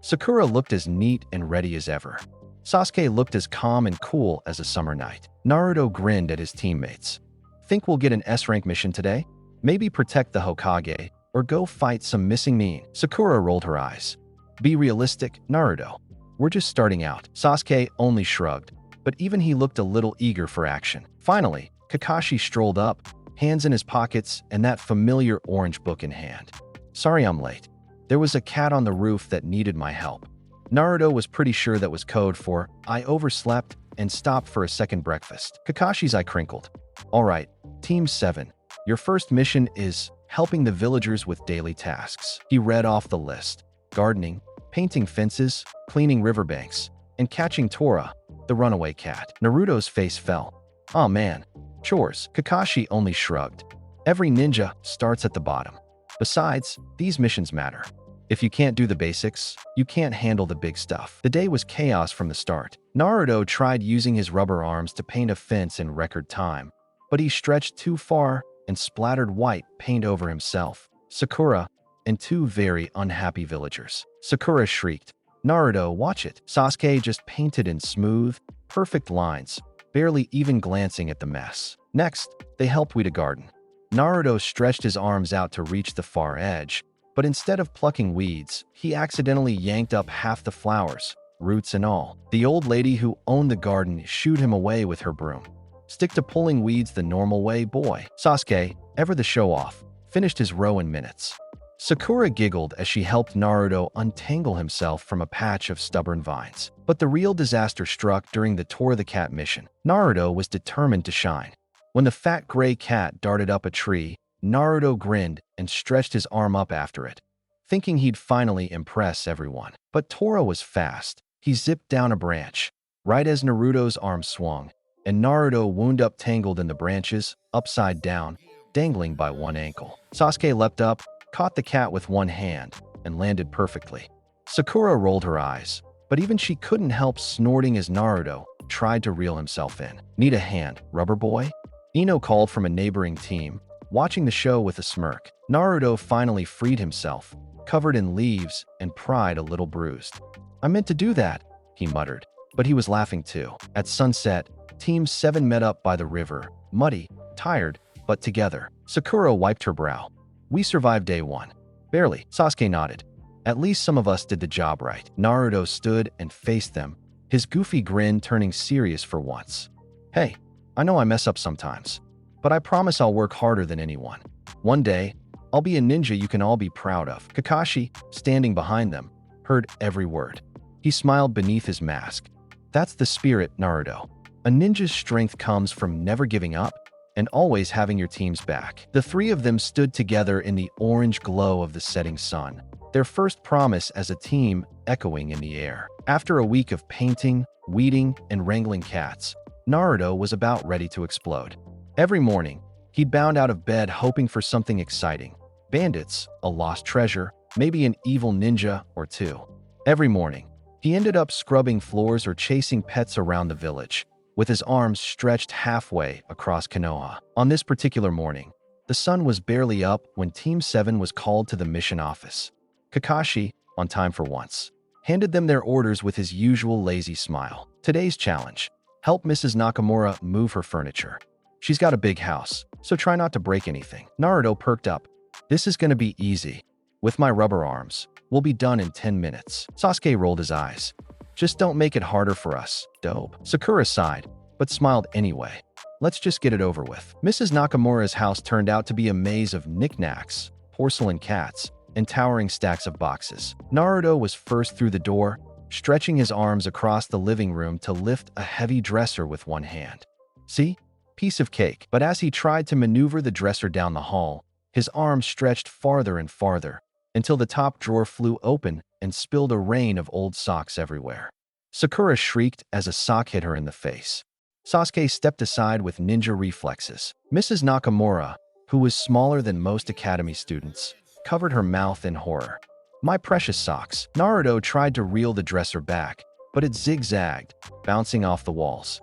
S1: Sakura looked as neat and ready as ever. Sasuke looked as calm and cool as a summer night. Naruto grinned at his teammates. Think we'll get an S-rank mission today? Maybe protect the Hokage, or go fight some missing nin. Sakura rolled her eyes. Be realistic, Naruto. We're just starting out. Sasuke only shrugged, but even he looked a little eager for action. Finally, Kakashi strolled up, hands in his pockets and that familiar orange book in hand. Sorry I'm late. There was a cat on the roof that needed my help. Naruto was pretty sure that was code for, I overslept and stopped for a second breakfast. Kakashi's eye crinkled. Alright, Team 7, your first mission is helping the villagers with daily tasks. He read off the list. Gardening, painting fences, cleaning riverbanks, and catching Tora, the runaway cat. Naruto's face fell. Aw man, chores. Kakashi only shrugged. Every ninja starts at the bottom. Besides, these missions matter. If you can't do the basics, you can't handle the big stuff. The day was chaos from the start. Naruto tried using his rubber arms to paint a fence in record time, but he stretched too far and splattered white paint over himself, Sakura, and 2 very unhappy villagers. Sakura shrieked, Naruto, watch it. Sasuke just painted in smooth, perfect lines, barely even glancing at the mess. Next, they helped weed a garden. Naruto stretched his arms out to reach the far edge, but instead of plucking weeds, he accidentally yanked up half the flowers, roots and all. The old lady who owned the garden shooed him away with her broom. Stick to pulling weeds the normal way, boy. Sasuke, ever the show-off, finished his row in minutes. Sakura giggled as she helped Naruto untangle himself from a patch of stubborn vines. But the real disaster struck during the Tora the Cat mission. Naruto was determined to shine. When the fat gray cat darted up a tree, Naruto grinned and stretched his arm up after it, thinking he'd finally impress everyone. But Tora was fast. He zipped down a branch, right as Naruto's arm swung, and Naruto wound up tangled in the branches, upside down, dangling by one ankle. Sasuke leapt up, caught the cat with one hand, and landed perfectly. Sakura rolled her eyes, but even she couldn't help snorting as Naruto tried to reel himself in. Need a hand, rubber boy? Ino called from a neighboring team, watching the show with a smirk. Naruto finally freed himself, covered in leaves and pride a little bruised. I meant to do that, he muttered, but he was laughing too. At sunset, Team 7 met up by the river, muddy, tired, but together. Sakura wiped her brow. We survived day 1. Barely. Sasuke nodded. At least some of us did the job right. Naruto stood and faced them, his goofy grin turning serious for once. Hey, I know I mess up sometimes, but I promise I'll work harder than anyone. One day, I'll be a ninja you can all be proud of. Kakashi, standing behind them, heard every word. He smiled beneath his mask. That's the spirit, Naruto. A ninja's strength comes from never giving up and always having your team's back. The 3 of them stood together in the orange glow of the setting sun, their first promise as a team echoing in the air. After a week of painting, weeding, and wrangling cats, Naruto was about ready to explode. Every morning, he'd bound out of bed hoping for something exciting. Bandits, a lost treasure, maybe an evil ninja or 2. Every morning, he ended up scrubbing floors or chasing pets around the village, with his arms stretched halfway across Konoha. On this particular morning, the sun was barely up when Team 7 was called to the mission office. Kakashi, on time for once, handed them their orders with his usual lazy smile. Today's challenge: help Mrs. Nakamura move her furniture. She's got a big house, so try not to break anything. Naruto perked up. This is gonna be easy. With my rubber arms, we'll be done in 10 minutes. Sasuke rolled his eyes. Just don't make it harder for us, dope. Sakura sighed, but smiled anyway. Let's just get it over with. Mrs. Nakamura's house turned out to be a maze of knickknacks, porcelain cats, and towering stacks of boxes. Naruto was first through the door, stretching his arms across the living room to lift a heavy dresser with one hand. See? Piece of cake. But as he tried to maneuver the dresser down the hall, his arms stretched farther and farther, until the top drawer flew open and spilled a rain of old socks everywhere. Sakura shrieked as a sock hit her in the face. Sasuke stepped aside with ninja reflexes. Mrs. Nakamura, who was smaller than most academy students, covered her mouth in horror. My precious socks. Naruto tried to reel the dresser back, but it zigzagged, bouncing off the walls.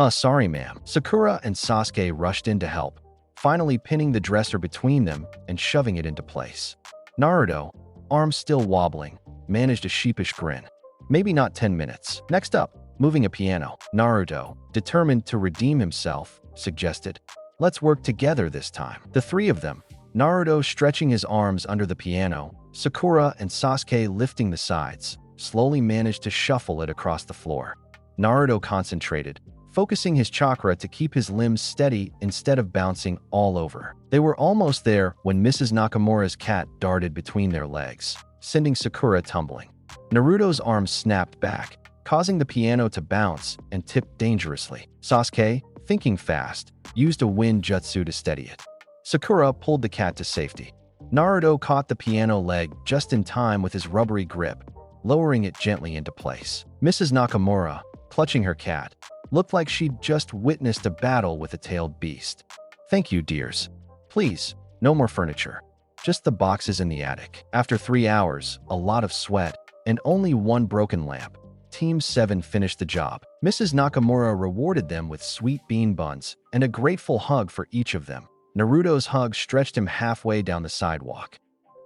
S1: Sorry ma'am. Sakura and Sasuke rushed in to help, finally pinning the dresser between them and shoving it into place. Naruto, arms still wobbling, managed a sheepish grin. Maybe not 10 minutes. Next up, moving a piano. Naruto, determined to redeem himself, suggested, "Let's work together this time." The three of them, Naruto stretching his arms under the piano, Sakura and Sasuke lifting the sides, slowly managed to shuffle it across the floor. Naruto concentrated, focusing his chakra to keep his limbs steady instead of bouncing all over. They were almost there when Mrs. Nakamura's cat darted between their legs, sending Sakura tumbling. Naruto's arms snapped back, causing the piano to bounce and tip dangerously. Sasuke, thinking fast, used a wind jutsu to steady it. Sakura pulled the cat to safety. Naruto caught the piano leg just in time with his rubbery grip, lowering it gently into place. Mrs. Nakamura, clutching her cat, looked like she'd just witnessed a battle with a tailed beast. "Thank you, dears. Please, no more furniture. Just the boxes in the attic." After 3 hours, a lot of sweat, and only one broken lamp, Team 7 finished the job. Mrs. Nakamura rewarded them with sweet bean buns and a grateful hug for each of them. Naruto's hug stretched him halfway down the sidewalk.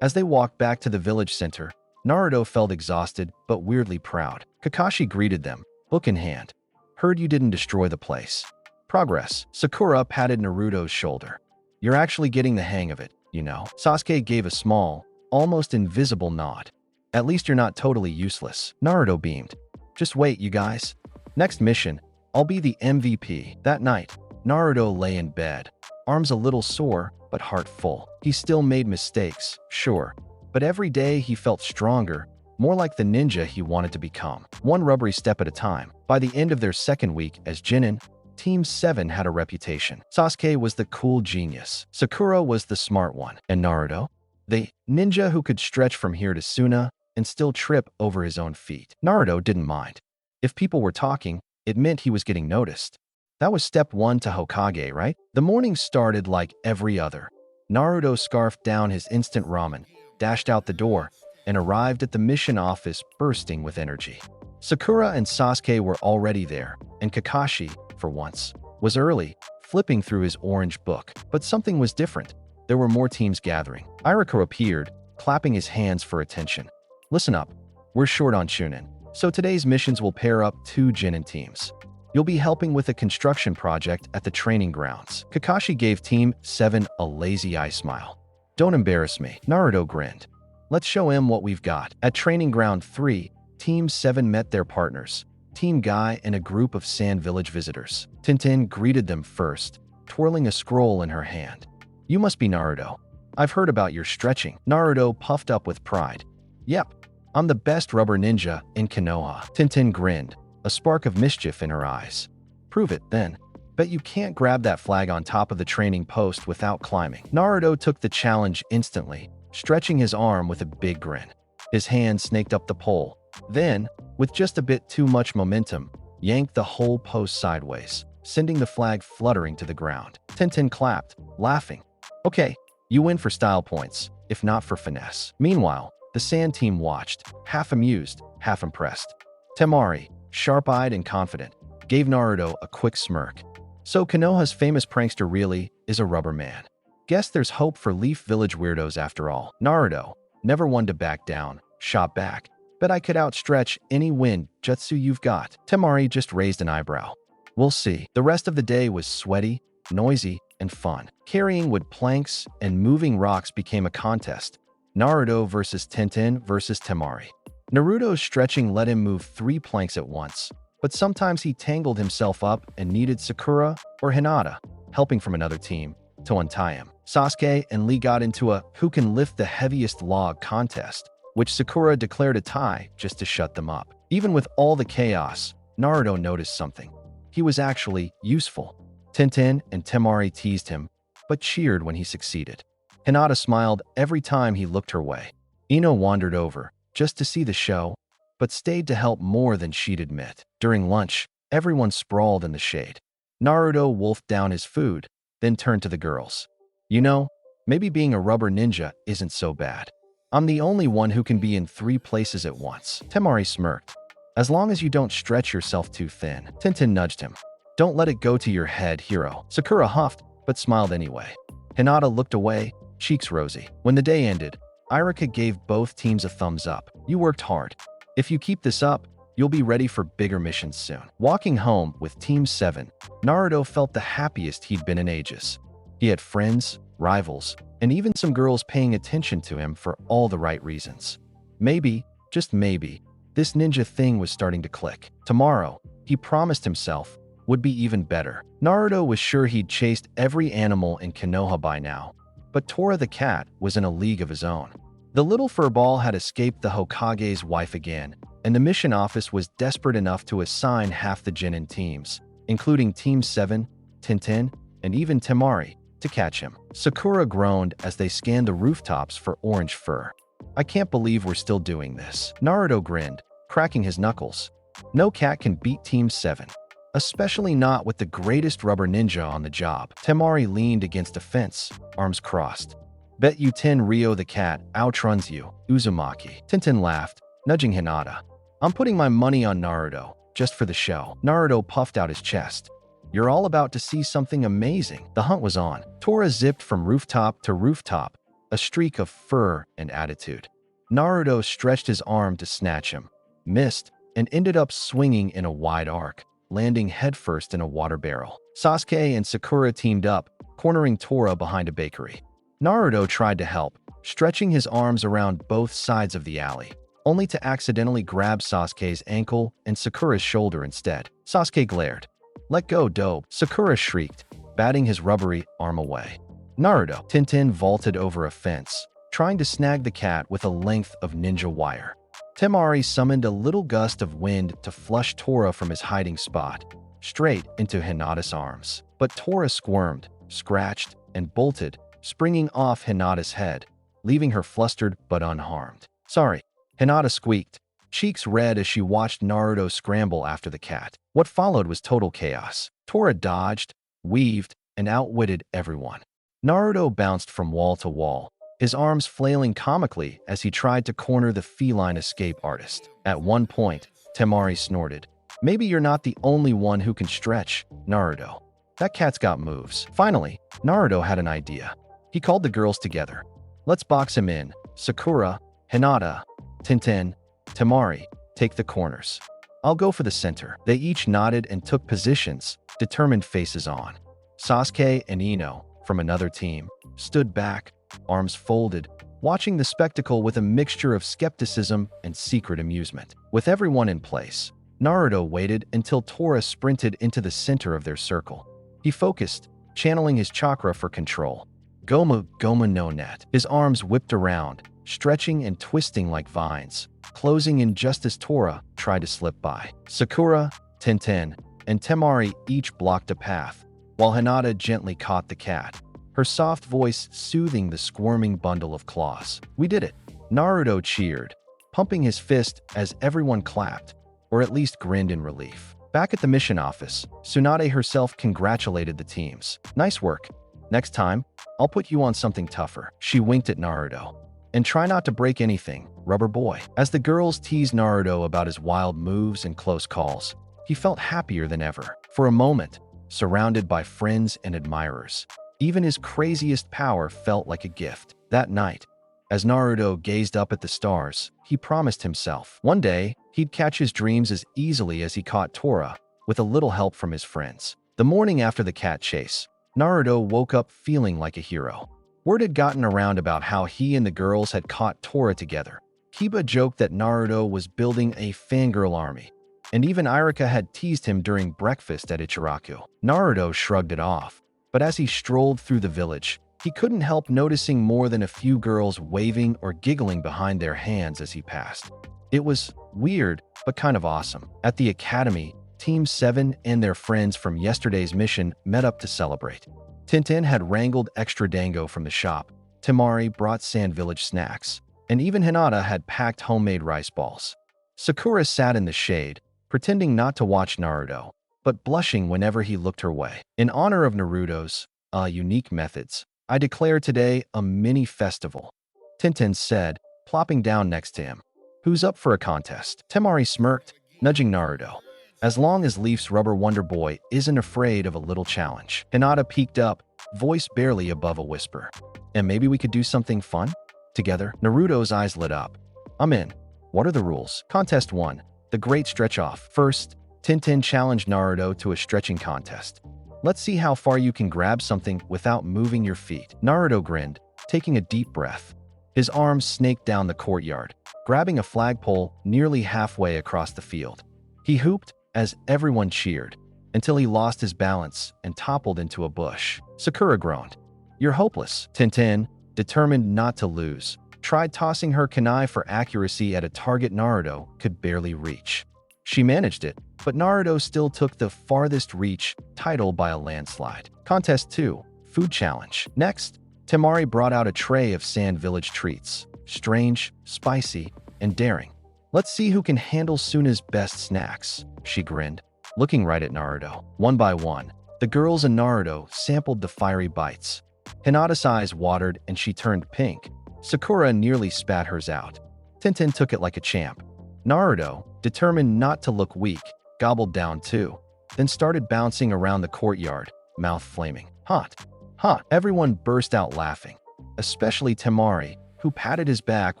S1: As they walked back to the village center, Naruto felt exhausted but weirdly proud. Kakashi greeted them, book in hand. "Heard you didn't destroy the place." "Progress." Sakura patted Naruto's shoulder. "You're actually getting the hang of it, you know." Sasuke gave a small, almost invisible nod. "At least you're not totally useless." Naruto beamed. "Just wait, you guys. Next mission, I'll be the MVP." That night, Naruto lay in bed, arms a little sore, but heart full. He still made mistakes, sure, but every day he felt stronger, more like the ninja he wanted to become. One rubbery step at a time. By the end of their second week as genin, Team 7 had a reputation. Sasuke was the cool genius. Sakura was the smart one. And Naruto? The ninja who could stretch from here to Suna and still trip over his own feet. Naruto didn't mind. If people were talking, it meant he was getting noticed. That was step 1 to Hokage, right? The morning started like every other. Naruto scarfed down his instant ramen, dashed out the door, and arrived at the mission office bursting with energy. Sakura and Sasuke were already there, and Kakashi, for once, was early, flipping through his orange book. But something was different. There were more teams gathering. Iruka appeared, clapping his hands for attention. "Listen up, we're short on Chunin, so today's missions will pair up 2 genin teams. You'll be helping with a construction project at the training grounds." Kakashi gave Team 7 a lazy eye smile. "Don't embarrass me." Naruto grinned. "Let's show him what we've got." At Training Ground 3, Team 7 met their partners, Team Guy and a group of Sand Village visitors. Tintin greeted them first, twirling a scroll in her hand. "You must be Naruto. I've heard about your stretching." Naruto puffed up with pride. "Yep, I'm the best rubber ninja in Konoha." Tintin grinned, a spark of mischief in her eyes. "Prove it, then. Bet you can't grab that flag on top of the training post without climbing." Naruto took the challenge instantly, stretching his arm with a big grin. His hand snaked up the pole, then, with just a bit too much momentum, yanked the whole post sideways, sending the flag fluttering to the ground. Tintin clapped, laughing. "Okay, you win for style points, if not for finesse." Meanwhile, the Sand team watched, half amused, half impressed. Temari, sharp-eyed and confident, gave Naruto a quick smirk. "So Konoha's famous prankster really is a rubber man. Guess there's hope for Leaf Village weirdos after all." Naruto, never one to back down, shot back. "Bet I could outstretch any wind jutsu you've got." Temari just raised an eyebrow. "We'll see." The rest of the day was sweaty, noisy, and fun. Carrying wood planks and moving rocks became a contest. Naruto versus Tintin versus Temari. Naruto's stretching let him move 3 planks at once, but sometimes he tangled himself up and needed Sakura or Hinata, helping from another team, to untie him. Sasuke and Lee got into a who can lift the heaviest log contest, which Sakura declared a tie just to shut them up. Even with all the chaos, Naruto noticed something. He was actually useful. Tenten and Temari teased him, but cheered when he succeeded. Hinata smiled every time he looked her way. Ino wandered over, just to see the show, but stayed to help more than she'd admit. During lunch, everyone sprawled in the shade. Naruto wolfed down his food, then turned to the girls. You know, maybe being a rubber ninja isn't so bad. I'm the only one who can be in 3 places at once. Temari smirked. As long as you don't stretch yourself too thin. Tenten nudged him. Don't let it go to your head, hero. Sakura huffed, but smiled anyway. Hinata looked away, cheeks rosy. When the day ended, Irika gave both teams a thumbs up. You worked hard. If you keep this up, you'll be ready for bigger missions soon. Walking home with Team 7, Naruto felt the happiest he'd been in ages. He had friends, rivals, and even some girls paying attention to him for all the right reasons. Maybe, just maybe, this ninja thing was starting to click. Tomorrow, he promised himself, would be even better. Naruto was sure he'd chased every animal in Konoha by now, but Tora the cat was in a league of his own. The little furball had escaped the Hokage's wife again, and the mission office was desperate enough to assign half the genin teams, including Team 7, Tenten, and even Temari, to catch him. Sakura groaned as they scanned the rooftops for orange fur. I can't believe we're still doing this. Naruto grinned, cracking his knuckles. No cat can beat Team 7. Especially not with the greatest rubber ninja on the job. Temari leaned against a fence, arms crossed. Bet you 10 Rio the cat outruns you, Uzumaki. Tenten laughed, nudging Hinata. I'm putting my money on Naruto, just for the show. Naruto puffed out his chest. You're all about to see something amazing. The hunt was on. Tora zipped from rooftop to rooftop, a streak of fur and attitude. Naruto stretched his arm to snatch him, missed, and ended up swinging in a wide arc, landing headfirst in a water barrel. Sasuke and Sakura teamed up, cornering Tora behind a bakery. Naruto tried to help, stretching his arms around both sides of the alley, only to accidentally grab Sasuke's ankle and Sakura's shoulder instead. Sasuke glared. Let go, dope, Sakura shrieked, batting his rubbery arm away. Naruto. Tenten vaulted over a fence, trying to snag the cat with a length of ninja wire. Temari summoned a little gust of wind to flush Tora from his hiding spot, straight into Hinata's arms. But Tora squirmed, scratched, and bolted, springing off Hinata's head, leaving her flustered but unharmed. Sorry, Hinata squeaked, cheeks red as she watched Naruto scramble after the cat. What followed was total chaos. Tora dodged, weaved, and outwitted everyone. Naruto bounced from wall to wall, his arms flailing comically as he tried to corner the feline escape artist. At one point, Temari snorted. Maybe you're not the only one who can stretch, Naruto. That cat's got moves. Finally, Naruto had an idea. He called the girls together. Let's box him in. Sakura, Hinata, Tenten, Temari, take the corners. I'll go for the center. They each nodded and took positions, determined faces on. Sasuke and Ino, from another team, stood back, arms folded, watching the spectacle with a mixture of skepticism and secret amusement. With everyone in place, Naruto waited until Tora sprinted into the center of their circle. He focused, channeling his chakra for control. Gomu-Gomu no net. His arms whipped around, stretching and twisting like vines, closing in just as Tora tried to slip by. Sakura, Tenten, and Temari each blocked a path, while Hinata gently caught the cat, her soft voice soothing the squirming bundle of claws. We did it. Naruto cheered, pumping his fist as everyone clapped, or at least grinned in relief. Back at the mission office, Tsunade herself congratulated the teams. Nice work. Next time, I'll put you on something tougher. She winked at Naruto. And try not to break anything, rubber boy. As the girls teased Naruto about his wild moves and close calls, he felt happier than ever. For a moment, surrounded by friends and admirers, even his craziest power felt like a gift. That night, as Naruto gazed up at the stars, he promised himself one day he'd catch his dreams as easily as he caught Tora, with a little help from his friends. The morning after the cat chase, Naruto woke up feeling like a hero. Word had gotten around about how he and the girls had caught Tora together, Kiba joked that Naruto was building a fangirl army, and even Irika had teased him during breakfast at Ichiraku. Naruto shrugged it off, but as he strolled through the village, he couldn't help noticing more than a few girls waving or giggling behind their hands as he passed. It was weird, but kind of awesome. At the academy, Team 7 and their friends from yesterday's mission met up to celebrate. Tintin had wrangled extra dango from the shop, Temari brought Sand Village snacks, and even Hinata had packed homemade rice balls. Sakura sat in the shade, pretending not to watch Naruto, but blushing whenever he looked her way. In honor of Naruto's unique methods, I declare today a mini festival, Tintin said, plopping down next to him. Who's up for a contest? Temari smirked, nudging Naruto. As long as Leaf's rubber Wonder Boy isn't afraid of a little challenge. Hinata peeked up, voice barely above a whisper. And maybe we could do something fun? Together, Naruto's eyes lit up. I'm in. What are the rules? Contest 1. The Great Stretch-Off. First, Tintin challenged Naruto to a stretching contest. Let's see how far you can grab something without moving your feet. Naruto grinned, taking a deep breath. His arms snaked down the courtyard, grabbing a flagpole nearly halfway across the field. He hooped as everyone cheered, until he lost his balance and toppled into a bush. Sakura groaned. You're hopeless. Tintin, determined not to lose, tried tossing her kunai for accuracy at a target Naruto could barely reach. She managed it, but Naruto still took the farthest reach title by a landslide. Contest 2. Food Challenge. Next, Temari brought out a tray of Sand Village treats. Strange, spicy, and daring. Let's see who can handle Suna's best snacks, she grinned, looking right at Naruto. One by one, the girls and Naruto sampled the fiery bites. Hinata's eyes watered and she turned pink. Sakura nearly spat hers out. Tintin took it like a champ. Naruto, determined not to look weak, gobbled down too, then started bouncing around the courtyard, mouth flaming. Hot. Hot. Everyone burst out laughing, especially Temari, who patted his back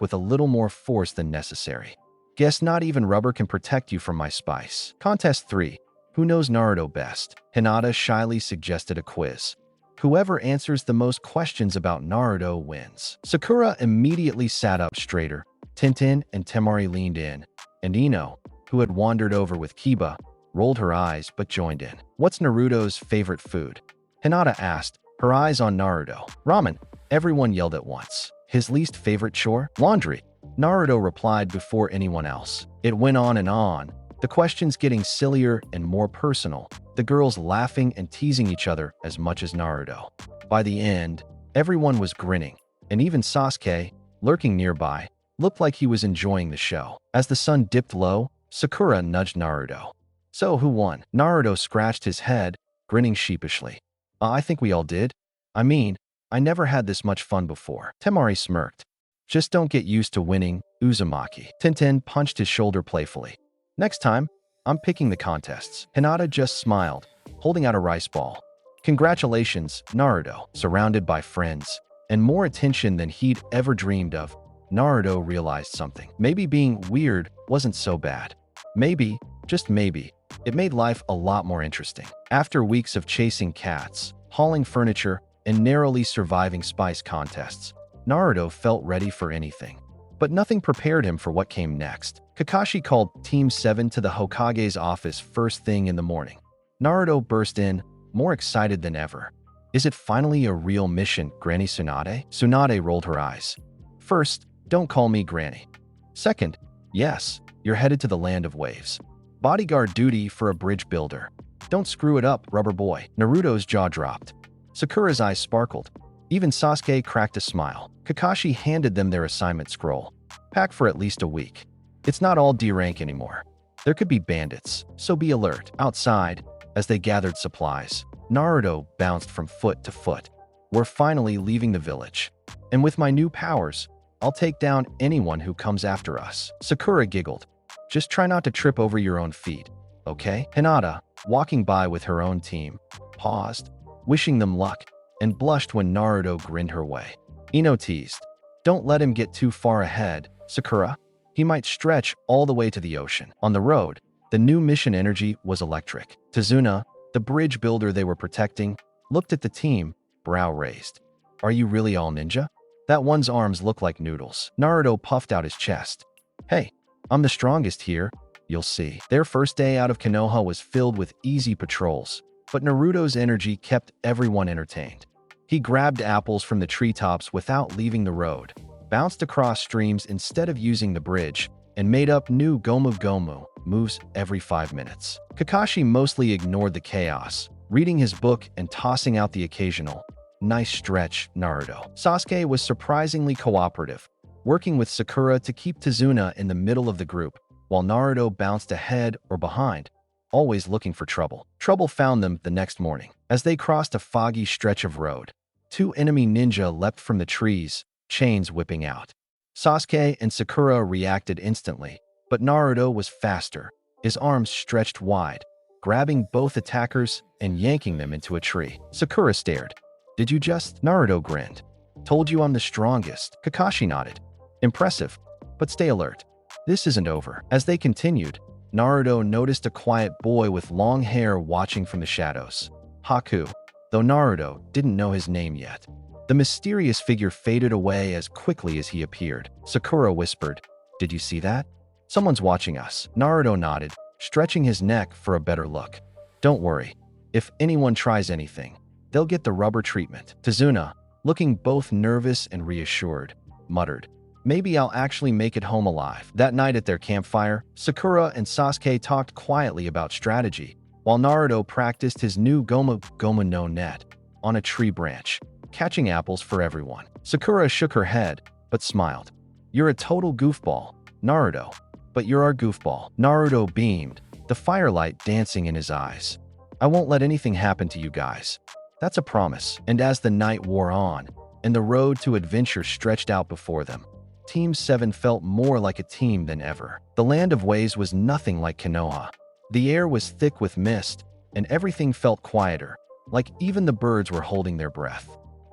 S1: with a little more force than necessary. Guess not even rubber can protect you from my spice. Contest 3. Who knows Naruto best? Hinata shyly suggested a quiz. Whoever answers the most questions about Naruto wins. Sakura immediately sat up straighter. Tintin and Temari leaned in, and Ino, who had wandered over with Kiba, rolled her eyes but joined in. What's Naruto's favorite food? Hinata asked, her eyes on Naruto. Ramen. Everyone yelled at once. His least favorite chore? Laundry. Naruto replied before anyone else. It went on and on, the questions getting sillier and more personal, the girls laughing and teasing each other as much as Naruto. By the end, everyone was grinning, and even Sasuke, lurking nearby, looked like he was enjoying the show. As the sun dipped low, Sakura nudged Naruto. So who won? Naruto scratched his head, grinning sheepishly. I think we all did. I mean, I never had this much fun before. Temari smirked. Just don't get used to winning, Uzumaki. Tintin punched his shoulder playfully. Next time, I'm picking the contests. Hinata just smiled, holding out a rice ball. Congratulations, Naruto. Surrounded by friends, and more attention than he'd ever dreamed of, Naruto realized something. Maybe being weird wasn't so bad. Maybe, just maybe, it made life a lot more interesting. After weeks of chasing cats, hauling furniture, and narrowly surviving spice contests, Naruto felt ready for anything. But nothing prepared him for what came next. Kakashi called Team 7 to the Hokage's office first thing in the morning. Naruto burst in, more excited than ever. Is it finally a real mission, Granny Tsunade? Tsunade rolled her eyes. First, don't call me Granny. Second, yes, you're headed to the land of waves. Bodyguard duty for a bridge builder. Don't screw it up, rubber boy. Naruto's jaw dropped. Sakura's eyes sparkled. Even Sasuke cracked a smile. Kakashi handed them their assignment scroll. Pack for at least a week. It's not all D rank anymore. There could be bandits, so be alert. Outside, as they gathered supplies, Naruto bounced from foot to foot. We're finally leaving the village. And with my new powers, I'll take down anyone who comes after us. Sakura giggled. Just try not to trip over your own feet, okay? Hinata, walking by with her own team, paused, wishing them luck, and blushed when Naruto grinned her way. Ino teased. Don't let him get too far ahead, Sakura. He might stretch all the way to the ocean. On the road, the new mission energy was electric. Tazuna, the bridge builder they were protecting, looked at the team, brow raised. Are you really all ninja? That one's arms look like noodles. Naruto puffed out his chest. Hey, I'm the strongest here, you'll see. Their first day out of Konoha was filled with easy patrols, but Naruto's energy kept everyone entertained. He grabbed apples from the treetops without leaving the road, bounced across streams instead of using the bridge, and made up new Gomu-Gomu moves every 5 minutes. Kakashi mostly ignored the chaos, reading his book and tossing out the occasional, "Nice stretch, Naruto." Sasuke was surprisingly cooperative, working with Sakura to keep Tazuna in the middle of the group, while Naruto bounced ahead or behind, always looking for trouble. Trouble found them the next morning. As they crossed a foggy stretch of road, 2 enemy ninja leapt from the trees, chains whipping out. Sasuke and Sakura reacted instantly, but Naruto was faster, his arms stretched wide, grabbing both attackers and yanking them into a tree. Sakura stared. "Did you just?" Naruto grinned. "Told you I'm the strongest." Kakashi nodded. "Impressive, but stay alert. This isn't over." As they continued, Naruto noticed a quiet boy with long hair watching from the shadows. Haku, though Naruto didn't know his name yet. The mysterious figure faded away as quickly as he appeared. Sakura whispered, "Did you see that? Someone's watching us." Naruto nodded, stretching his neck for a better look. "Don't worry. If anyone tries anything, they'll get the rubber treatment." Tazuna, looking both nervous and reassured, muttered, "Maybe I'll actually make it home alive." That night at their campfire, Sakura and Sasuke talked quietly about strategy, while Naruto practiced his new Gomu-Gomu no net on a tree branch, catching apples for everyone. Sakura shook her head, but smiled. "You're a total goofball, Naruto, but you're our goofball." Naruto beamed, the firelight dancing in his eyes. "I won't let anything happen to you guys. That's a promise." And as the night wore on, and the road to adventure stretched out before them, Team 7 felt more like a team than ever. The Land of Ways was nothing like Konoha. The air was thick with mist, and everything felt quieter, like even the birds were holding their breath.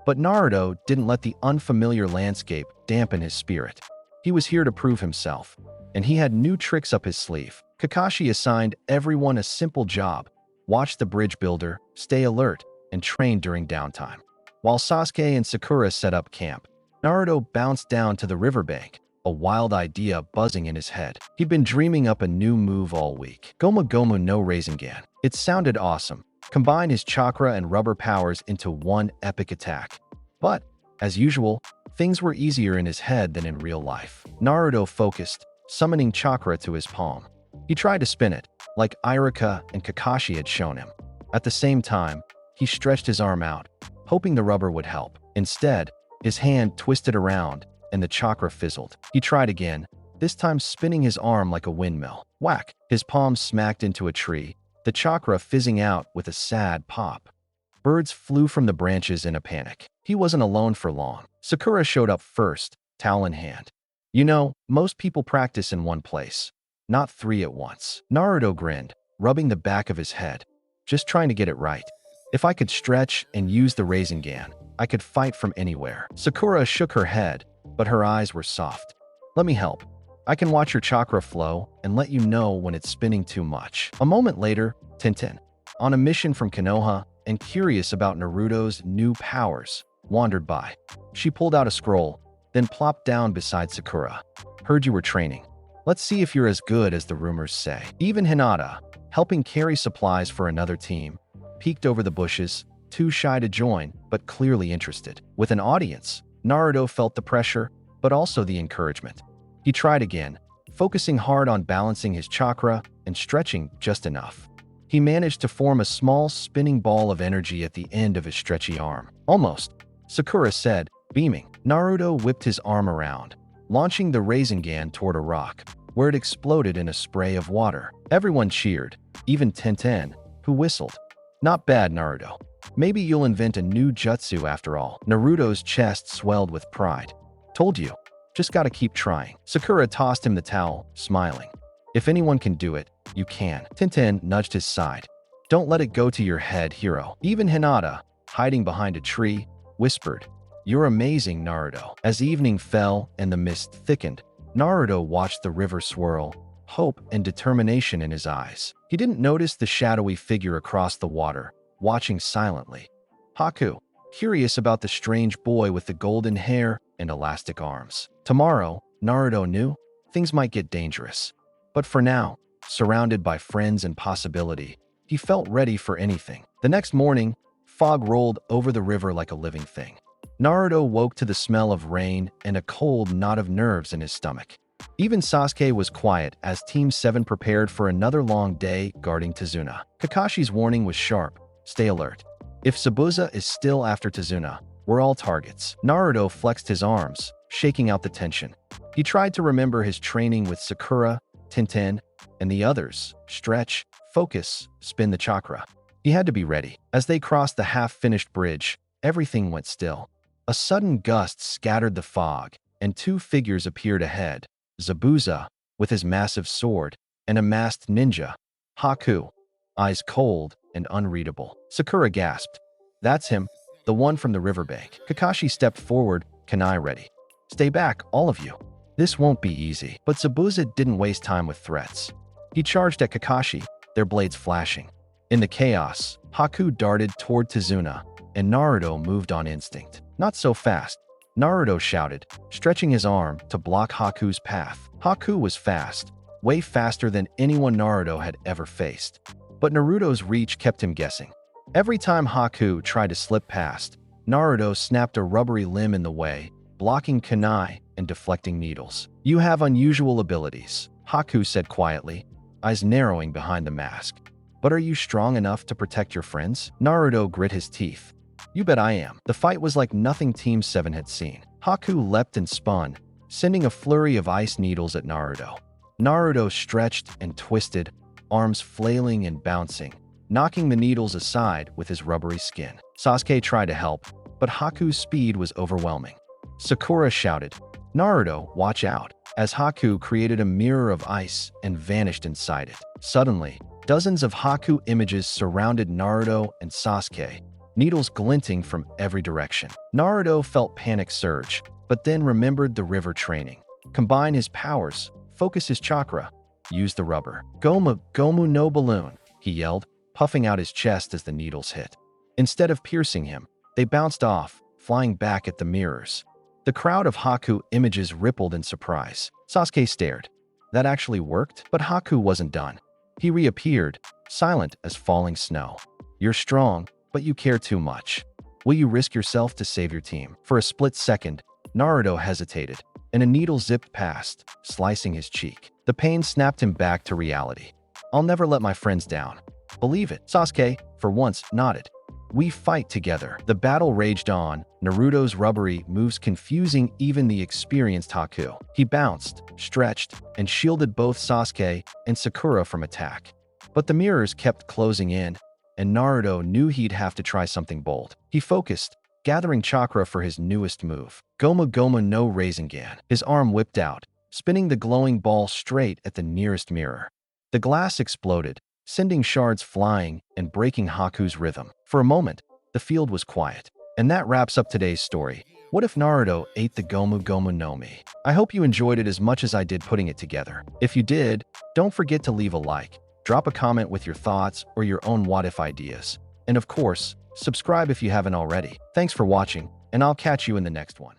S1: But Naruto didn't let the unfamiliar landscape dampen his spirit. He was here to prove himself, and he had new tricks up his sleeve. Kakashi assigned everyone a simple job: watch the bridge builder, stay alert, and train during downtime. While Sasuke and Sakura set up camp, Naruto bounced down to the riverbank, a wild idea buzzing in his head. He'd been dreaming up a new move all week. Gomu-Gomu no Rasengan. It sounded awesome. Combine his chakra and rubber powers into one epic attack. But, as usual, things were easier in his head than in real life. Naruto focused, summoning chakra to his palm. He tried to spin it, like Iruka and Kakashi had shown him. At the same time, he stretched his arm out, hoping the rubber would help. Instead, his hand twisted around, and the chakra fizzled. He tried again, this time spinning his arm like a windmill. Whack! His palm smacked into a tree, the chakra fizzing out with a sad pop. Birds flew from the branches in a panic. He wasn't alone for long. Sakura showed up first, towel in hand. "You know, most people practice in one place, not 3 at once." Naruto grinned, rubbing the back of his head. "Just trying to get it right. If I could stretch and use the Rasengan, I could fight from anywhere." Sakura shook her head, but her eyes were soft. "Let me help. I can watch your chakra flow and let you know when it's spinning too much." A moment later, Tintin, on a mission from Konoha and curious about Naruto's new powers, wandered by. She pulled out a scroll, then plopped down beside Sakura. "Heard you were training. Let's see if you're as good as the rumors say." Even Hinata, helping carry supplies for another team, peeked over the bushes, too shy to join, but clearly interested. With an audience, Naruto felt the pressure, but also the encouragement. He tried again, focusing hard on balancing his chakra and stretching just enough. He managed to form a small spinning ball of energy at the end of his stretchy arm. "Almost," Sakura said, beaming. Naruto whipped his arm around, launching the Rasengan toward a rock, where it exploded in a spray of water. Everyone cheered, even Tenten, who whistled. "Not bad, Naruto. Maybe you'll invent a new jutsu after all." Naruto's chest swelled with pride. "Told you. Just gotta keep trying." Sakura tossed him the towel, smiling. "If anyone can do it, you can." Tintin nudged his side. "Don't let it go to your head, hero." Even Hinata, hiding behind a tree, whispered, "You're amazing, Naruto." As evening fell and the mist thickened, Naruto watched the river swirl, hope and determination in his eyes. He didn't notice the shadowy figure across the water, watching silently. Haku, curious about the strange boy with the golden hair and elastic arms. Tomorrow, Naruto knew, things might get dangerous. But for now, surrounded by friends and possibility, he felt ready for anything. The next morning, fog rolled over the river like a living thing. Naruto woke to the smell of rain and a cold knot of nerves in his stomach. Even Sasuke was quiet as Team 7 prepared for another long day guarding Tazuna. Kakashi's warning was sharp: stay alert. If Sabuza is still after Tazuna, we're all targets. Naruto flexed his arms, shaking out the tension. He tried to remember his training with Sakura, Tintin, and the others: stretch, focus, spin the chakra. He had to be ready. As they crossed the half-finished bridge, everything went still. A sudden gust scattered the fog, and two figures appeared ahead: Zabuza, with his massive sword, and a masked ninja, Haku, eyes cold and unreadable. Sakura gasped. That's him, the one from the riverbank. Kakashi stepped forward, kunai ready. Stay back, all of you. This won't be easy. But Zabuza didn't waste time with threats. He charged at Kakashi, their blades flashing. In the chaos, Haku darted toward Tazuna, and Naruto moved on instinct. Not so fast, Naruto shouted, stretching his arm to block Haku's path. Haku was fast, way faster than anyone Naruto had ever faced. But Naruto's reach kept him guessing. Every time Haku tried to slip past, Naruto snapped a rubbery limb in the way, blocking kunai and deflecting needles. You have unusual abilities, Haku said quietly, eyes narrowing behind the mask. But are you strong enough to protect your friends? Naruto grit his teeth. You bet I am. The fight was like nothing Team 7 had seen. Haku leapt and spun, sending a flurry of ice needles at Naruto. Naruto stretched and twisted, arms flailing and bouncing, knocking the needles aside with his rubbery skin. Sasuke tried to help, but Haku's speed was overwhelming. Sakura shouted, Naruto, watch out, as Haku created a mirror of ice and vanished inside it. Suddenly, dozens of Haku images surrounded Naruto and Sasuke, needles glinting from every direction. Naruto felt panic surge, but then remembered the river training. Combine his powers, focus his chakra, use the rubber. Gomu-Gomu no balloon, he yelled, puffing out his chest as the needles hit. Instead of piercing him, they bounced off, flying back at the mirrors. The crowd of Haku images rippled in surprise. Sasuke stared. That actually worked? But Haku wasn't done. He reappeared, silent as falling snow. You're strong, but you care too much. Will you risk yourself to save your team? For a split second, Naruto hesitated, and a needle zipped past, slicing his cheek. The pain snapped him back to reality. I'll never let my friends down. Believe it. Sasuke, for once, nodded. We fight together. The battle raged on, Naruto's rubbery moves confusing even the experienced Haku. He bounced, stretched, and shielded both Sasuke and Sakura from attack. But the mirrors kept closing in, and Naruto knew he'd have to try something bold. He focused, gathering chakra for his newest move. Gomu-Gomu no Rasengan. His arm whipped out, spinning the glowing ball straight at the nearest mirror. The glass exploded, sending shards flying and breaking Haku's rhythm. For a moment, the field was quiet. And that wraps up today's story. What if Naruto ate the Gomu-Gomu no Mi? I hope you enjoyed it as much as I did putting it together. If you did, don't forget to leave a like, drop a comment with your thoughts or your own what-if ideas. And of course, subscribe if you haven't already. Thanks for watching, and I'll catch you in the next one.